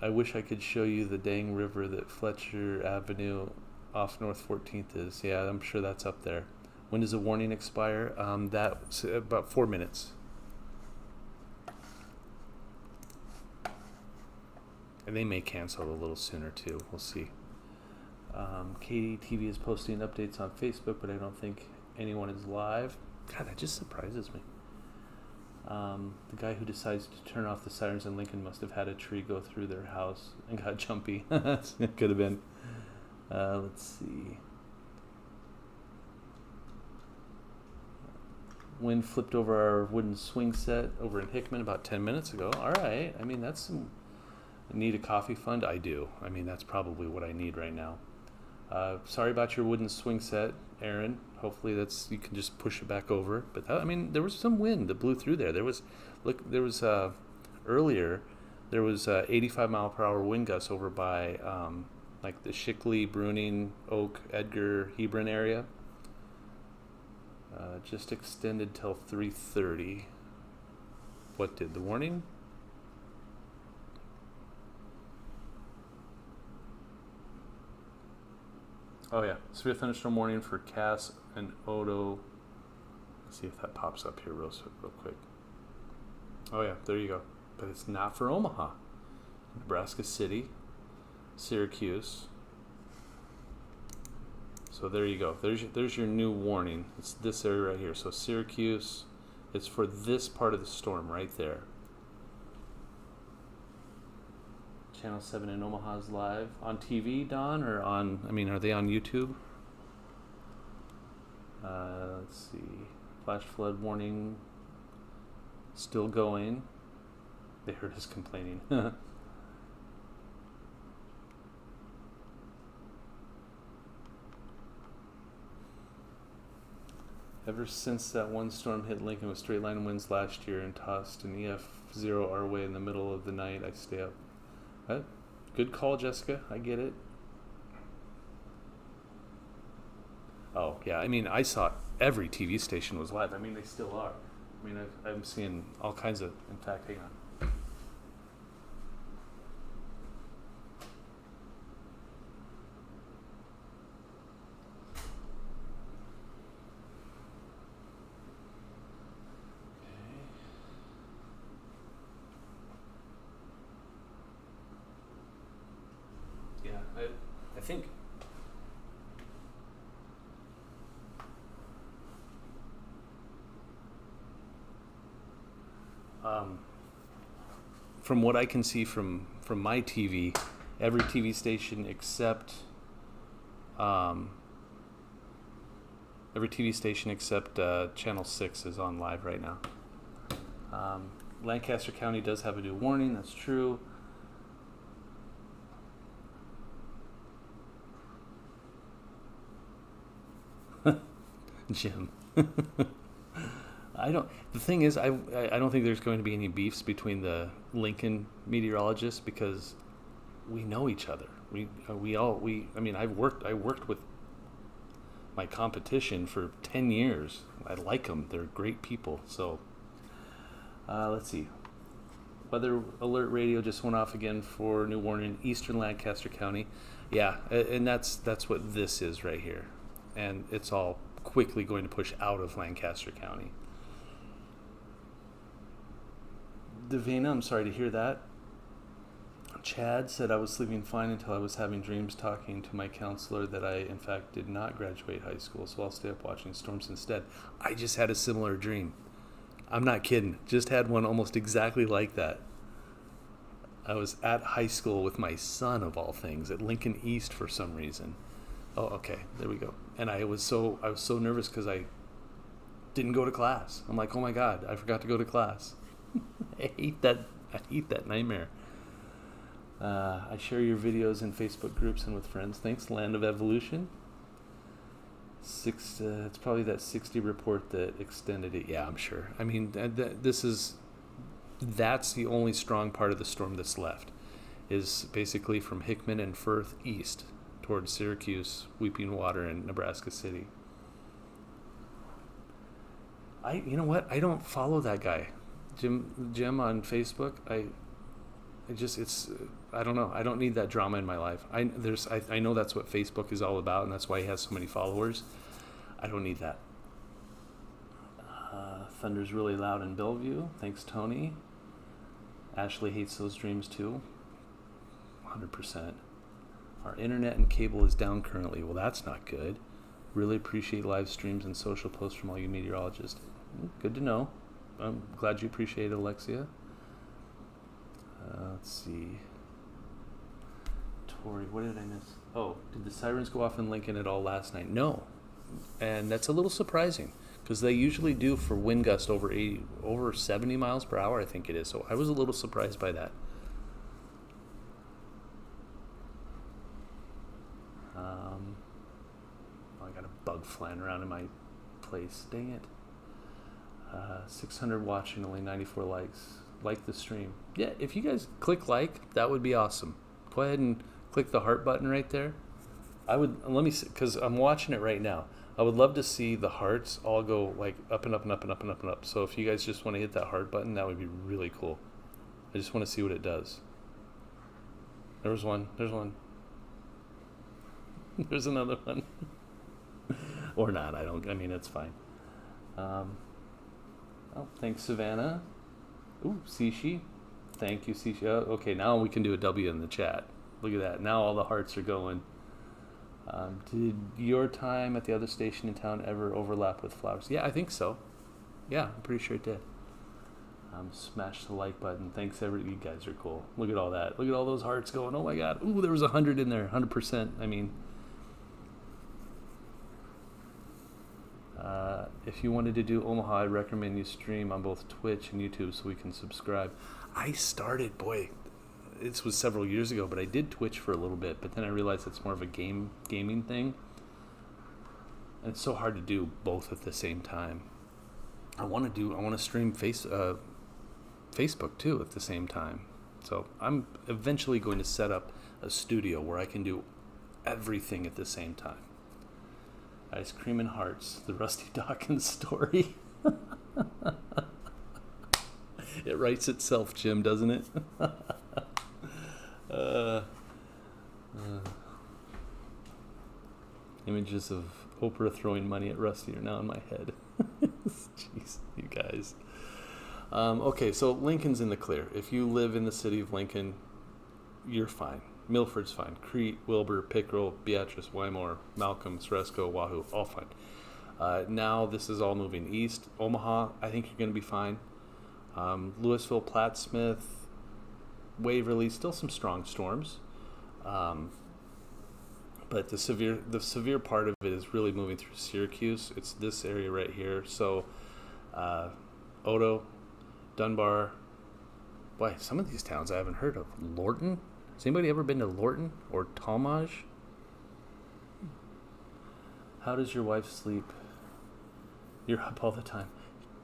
I wish I could show you the dang river that Fletcher Avenue off North 14th is. Yeah, I'm sure that's up there. When does the warning expire? That's about 4 minutes. And they may cancel it a little sooner too. We'll see. Katie TV is posting updates on Facebook, but I don't think anyone is live. God, that just surprises me. The guy who decides to turn off the sirens in Lincoln must have had a tree go through their house and got jumpy. It could have been. Let's see. Wind flipped over our wooden swing set over in Hickman about 10 minutes ago. All right. I mean, that's some... Need a coffee fund? I do. I mean, that's probably what I need right now. Sorry about your wooden swing set, Aaron. Hopefully you can just push it back over. But I mean, there was some wind that blew through there. There was earlier, there was 85 mile per hour wind gusts over by like the Shickley, Bruning, Oak, Edgar, Hebron area. Just extended till 3:30. What did the warning? Oh yeah, severe thunderstorm warning for Cass and Odo. Let's see if that pops up here real quick. Oh yeah, there you go. But it's not for Omaha. Nebraska City, Syracuse. So there you go. There's your new warning. It's this area right here. So Syracuse, it's for this part of the storm right there. Channel 7 in Omaha is live on TV, Don, or on, I mean, are they on YouTube? Let's see. Flash flood warning still going. They heard us complaining. Ever since that one storm hit Lincoln with straight line winds last year and tossed an EF0 our way in the middle of the night, I stay up. Good call, Jessica. I get it. Oh, yeah. I mean, I saw every TV station was live. I mean, they still are. I mean, I'm seeing all kinds of... In fact, hang on. I think from what I can see from my TV, every TV station except Channel 6 is on live right now. Lancaster County does have a new warning. That's true. Jim. The thing is, I don't think there's going to be any beefs between the Lincoln meteorologists, because we know each other. I mean, I worked with my competition for 10 years. I like them. They're great people. So, let's see. Weather alert radio just went off again for new warning, eastern Lancaster County. Yeah, and that's what this is right here. And it's all quickly going to push out of Lancaster County. Davina, I'm sorry to hear that. Chad said, I was sleeping fine until I was having dreams talking to my counselor that I, in fact, did not graduate high school, so I'll stay up watching storms instead. I just had a similar dream. I'm not kidding. Just had one almost exactly like that. I was at high school with my son, of all things, at Lincoln East for some reason. Oh, okay, there we go. And I was so nervous because I didn't go to class. I'm like, oh my God, I forgot to go to class. I hate that nightmare. I share your videos in Facebook groups and with friends. Thanks, Land of Evolution. It's probably that 60 report that extended it. Yeah, I'm sure. I mean, that's the only strong part of the storm that's left, is basically from Hickman and Firth east towards Syracuse, Weeping Water, and Nebraska City. You know what? I don't follow that guy, Jim on Facebook. I don't know. I don't need that drama in my life. I know that's what Facebook is all about, and that's why he has so many followers. I don't need that. Thunder's really loud in Bellevue. Thanks, Tony. Ashley hates those dreams too. 100%. Our internet and cable is down currently. Well, that's not good. Really appreciate live streams and social posts from all you meteorologists. Good to know. I'm glad you appreciate it, Alexia. Let's see. Tori, what did I miss? Oh, did the sirens go off in Lincoln at all last night? No. And that's a little surprising because they usually do for wind gust over 70 miles per hour, I think it is. So I was a little surprised by that. I got a bug flying around in my place. Dang it. 600 watching, only 94 likes. Like the stream. Yeah, if you guys click like, that would be awesome. Go ahead and click the heart button right there. Let me see, because I'm watching it right now. I would love to see the hearts all go like up and up and up and up and up and up. So if you guys just want to hit that heart button, that would be really cool. I just want to see what it does. There's one. There's another one. Or not, it's fine. Thanks, Savannah. Ooh, Sishi. Thank you, Sishi. Oh, okay, now we can do a W in the chat. Look at that. Now all the hearts are going. Did your time at the other station in town ever overlap with Flowers? Yeah, I think so. Yeah, I'm pretty sure it did. Smash the like button. Thanks, you guys are cool. Look at all that. Look at all those hearts going. Oh my God. Ooh, there was 100 in there. 100%. If you wanted to do Omaha, I'd recommend you stream on both Twitch and YouTube so we can subscribe. I started, this was several years ago, but I did Twitch for a little bit, but then I realized it's more of a gaming thing. And it's so hard to do both at the same time. I want to stream Facebook too at the same time. So I'm eventually going to set up a studio where I can do everything at the same time. Ice cream and hearts, the Rusty Dawkins story. It writes itself, Jim, doesn't it? Images of Oprah throwing money at Rusty are now in my head. Jeez, you guys. Okay, so Lincoln's in the clear. If you live in the city of Lincoln, you're fine. Milford's fine. Crete, Wilbur, Pickerel, Beatrice, Wymore, Malcolm, Ceresco, Wahoo, all fine. Now this is all moving east. Omaha, I think you're going to be fine. Louisville, Plattsmouth, Waverly, still some strong storms. But the severe part of it is really moving through Syracuse. It's this area right here. So Odo, Dunbar. Boy, some of these towns I haven't heard of. Lorton? Has anybody ever been to Lorton or Talmadge? How does your wife sleep? You're up all the time.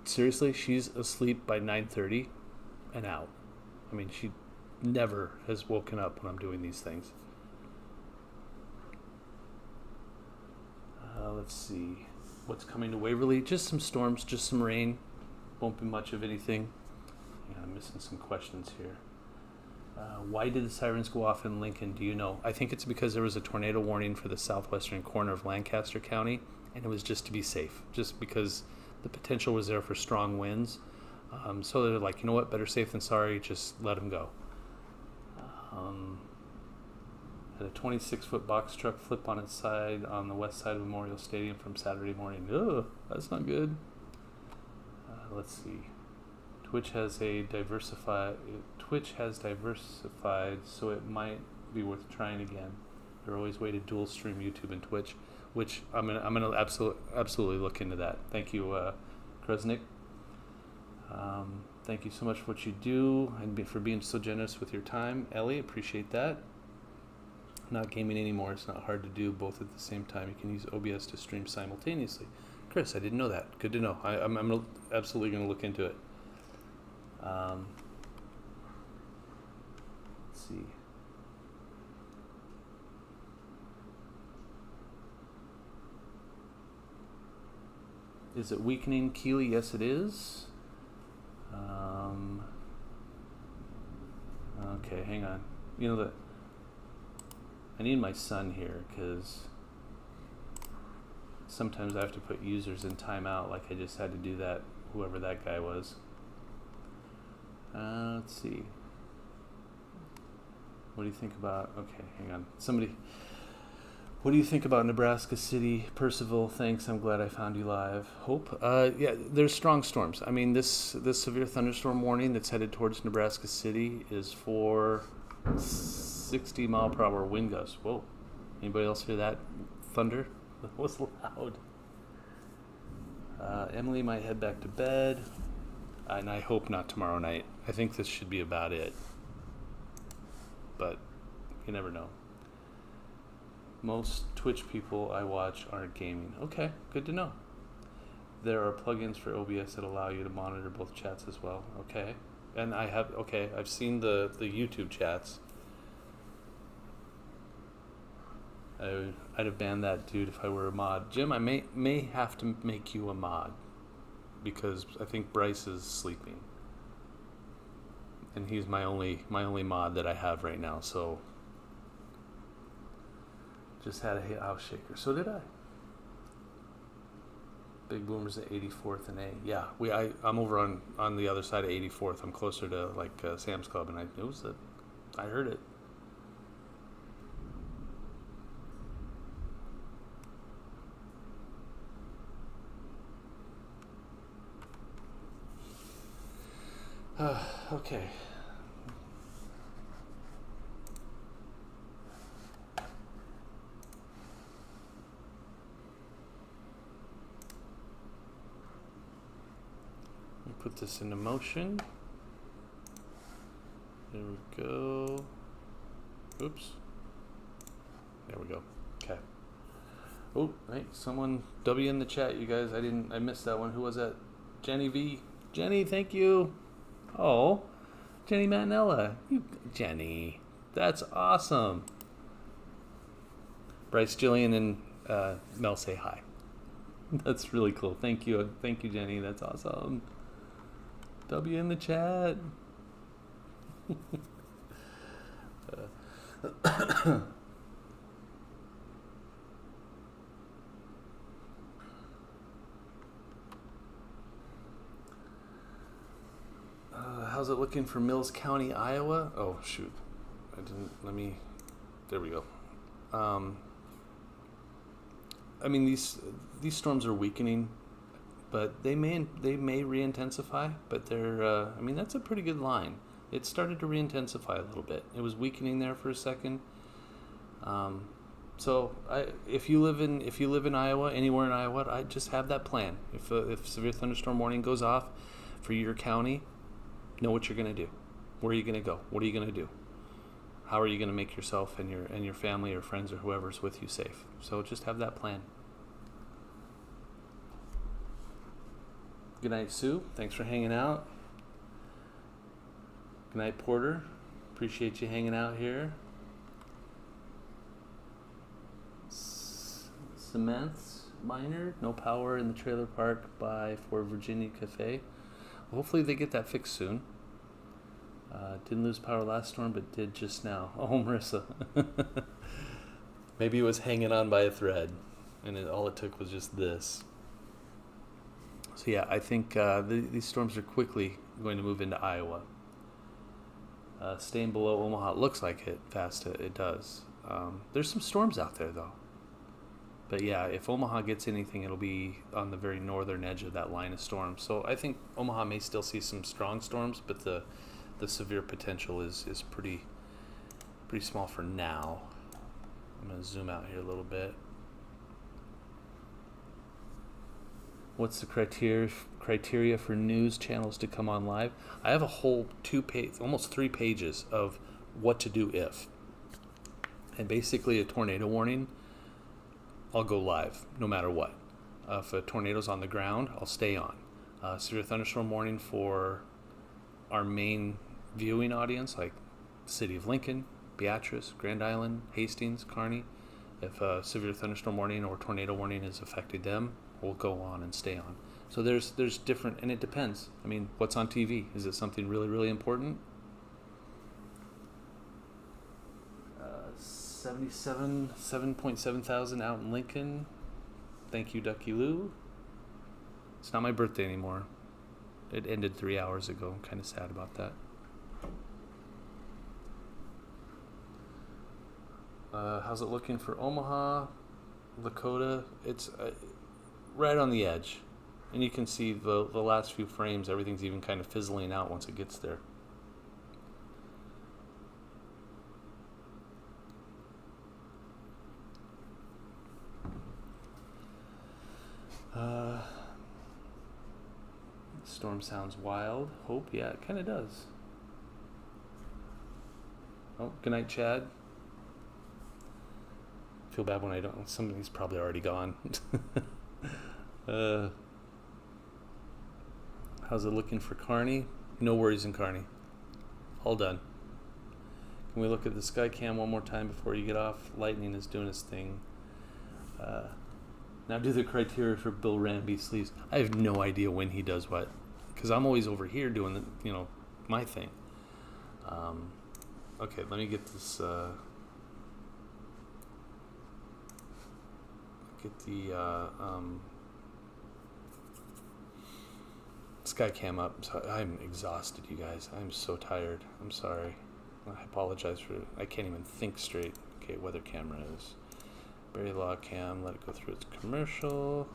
Seriously, she's asleep by 9:30 and out. She never has woken up when I'm doing these things. Let's see. What's coming to Waverly? Just some storms, just some rain. Won't be much of anything. Yeah, I'm missing some questions here. Why did the sirens go off in Lincoln? Do you know? I think it's because there was a tornado warning for the southwestern corner of Lancaster County, and it was just to be safe, just because the potential was there for strong winds. So they're like, you know what, better safe than sorry, just let them go. Had a 26-foot box truck flip on its side on the west side of Memorial Stadium from Saturday morning. Ugh, that's not good. Let's see. Twitch has diversified, so it might be worth trying again. They're always way to dual stream YouTube and Twitch, which I'm gonna absolutely look into that. Thank you, Krusnik. Thank you so much for what you do and for being so generous with your time, Ellie. Appreciate that. Not gaming anymore. It's not hard to do both at the same time. You can use OBS to stream simultaneously. Chris, I didn't know that. Good to know. I'm absolutely going to look into it. Let's see. Is it weakening, Keely? Yes, it is. Okay, hang on. You know that I need my son here because sometimes I have to put users in timeout, like I just had to do that, whoever that guy was. Let's see. What do you think about, okay, hang on. What do you think about Nebraska City? Percival, thanks. I'm glad I found you live. Hope. Yeah, there's strong storms. I mean, this severe thunderstorm warning that's headed towards Nebraska City is for 60 mile per hour wind gusts. Whoa. Anybody else hear that thunder? That was loud. Emily might head back to bed. And I hope not tomorrow night. I think this should be about it. But you never know. Most Twitch people I watch aren't gaming. Okay, good to know. There are plugins for OBS that allow you to monitor both chats as well. Okay. And I've seen the YouTube chats. I'd have banned that dude if I were a mod. Jim, I may have to make you a mod because I think Bryce is sleeping. And he's my only mod that I have right now, so just had a house shaker. So did I. Big Boomer's at 84th and A. Yeah, I'm over on the other side of 84th. I'm closer to like Sam's Club, and I heard it. Okay. Put this into motion. There we go. Oops. There we go. Okay. Oh, hey, someone W in the chat, you guys. I missed that one. Who was that? Jenny V. Jenny, thank you. Oh, Jenny Manella. Jenny. That's awesome. Bryce, Jillian, and Mel say hi. That's really cool. Thank you. Thank you, Jenny. That's awesome. W in the chat. How's it looking for Mills County, Iowa? Oh, shoot. There we go. I mean, these storms are weakening, but they may re-intensify, but that's a pretty good line. It started to re-intensify a little bit. It was weakening there for a second. So if you live in Iowa, anywhere in Iowa, I just have that plan. If severe thunderstorm warning goes off for your county, know what you're going to do. Where are you going to go? What are you going to do? How are you going to make yourself and your family or friends or whoever's with you safe? So just have that plan. Good night, Sue. Thanks for hanging out. Good night, Porter. Appreciate you hanging out here. Cements Minor, no power in the trailer park for Virginia Cafe. Hopefully they get that fixed soon. Didn't lose power last storm, but did just now. Oh, Marissa. Maybe it was hanging on by a thread, and all it took was just this. So yeah, I think these storms are quickly going to move into Iowa. Staying below Omaha, it looks like it fast. It does. There's some storms out there, though. But yeah, if Omaha gets anything, it'll be on the very northern edge of that line of storms. So I think Omaha may still see some strong storms, but the severe potential is pretty small for now. I'm going to zoom out here a little bit. What's the criteria for news channels to come on live? I have a whole 2-page, almost 3 pages of what to do if. And basically a tornado warning, I'll go live no matter what. If a tornado's on the ground, I'll stay on. Severe thunderstorm warning for our main viewing audience, like the city of Lincoln, Beatrice, Grand Island, Hastings, Kearney. If a severe thunderstorm warning or tornado warning is affecting them, we'll go on and stay on. So there's different, and it depends. I mean, what's on TV? Is it something really, really important? 7.7 thousand out in Lincoln. Thank you, Ducky Lou. It's not my birthday anymore. It ended 3 hours ago. I'm kind of sad about that. How's it looking for Omaha, Lakota? It's right on the edge. And you can see the last few frames, everything's even kind of fizzling out once it gets there. Storm sounds wild. Hope, yeah, it kind of does. Oh, good night, Chad. Feel bad when I don't. Somebody's probably already gone. How's it looking for Kearney? No worries in Kearney. All done. Can we look at the sky cam one more time before you get off? Lightning is doing its thing. Now do the criteria for Bill Ranby sleeves. I have no idea when he does what, because I'm always over here doing my thing. Okay, let me get this. Get the Skycam up. So I'm exhausted, you guys. I'm so tired. I'm sorry. I apologize for it. I can't even think straight. Okay, weather camera is Barry Law Cam. Let it go through its commercial.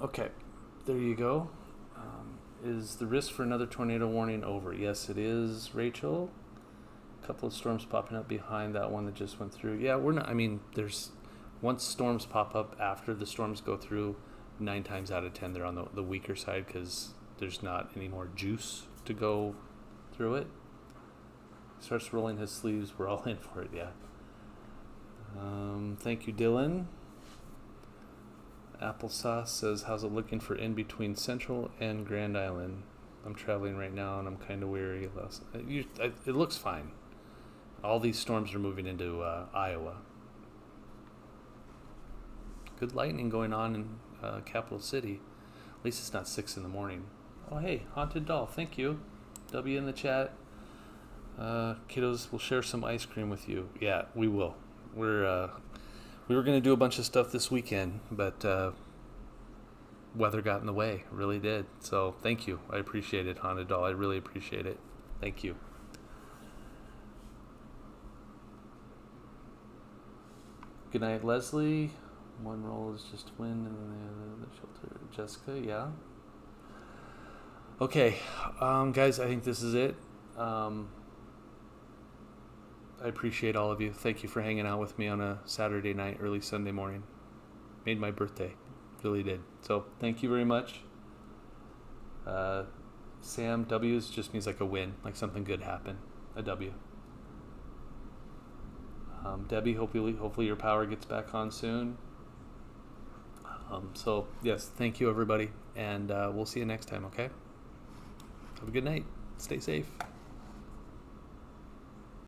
Okay, there you go. Is the risk for another tornado warning over? Yes, it is, Rachel. A couple of storms popping up behind that one that just went through. Yeah, we're not, I mean, once storms pop up after the storms go through, 9 times out of 10 they're on the weaker side because there's not any more juice to go through it. Starts rolling his sleeves, we're all in for it, yeah. Thank you, Dylan. Applesauce says, how's it looking for in between Central and Grand Island? I'm traveling right now and I'm kind of weary. It looks fine. All these storms are moving into Iowa. Good lightning going on in Capital City. At least it's not 6 in the morning. Oh, hey, Haunted Doll, thank you. W in the chat. Kiddos, we'll share some ice cream with you. Yeah, we will. We were going to do a bunch of stuff this weekend, but weather got in the way. It really did. So thank you. I appreciate it, Haunted Doll. I really appreciate it. Thank you. Good night, Leslie. One roll is just wind and then the shelter. Jessica, yeah. Okay, guys, I think this is it. I appreciate all of you. Thank you for hanging out with me on a Saturday night, early Sunday morning. Made my birthday. Really did. So thank you very much. Sam, W's just means like a win, like something good happened. A W. Debbie, hopefully your power gets back on soon. So yes, thank you everybody, and we'll see you next time, okay? Have a good night. Stay safe.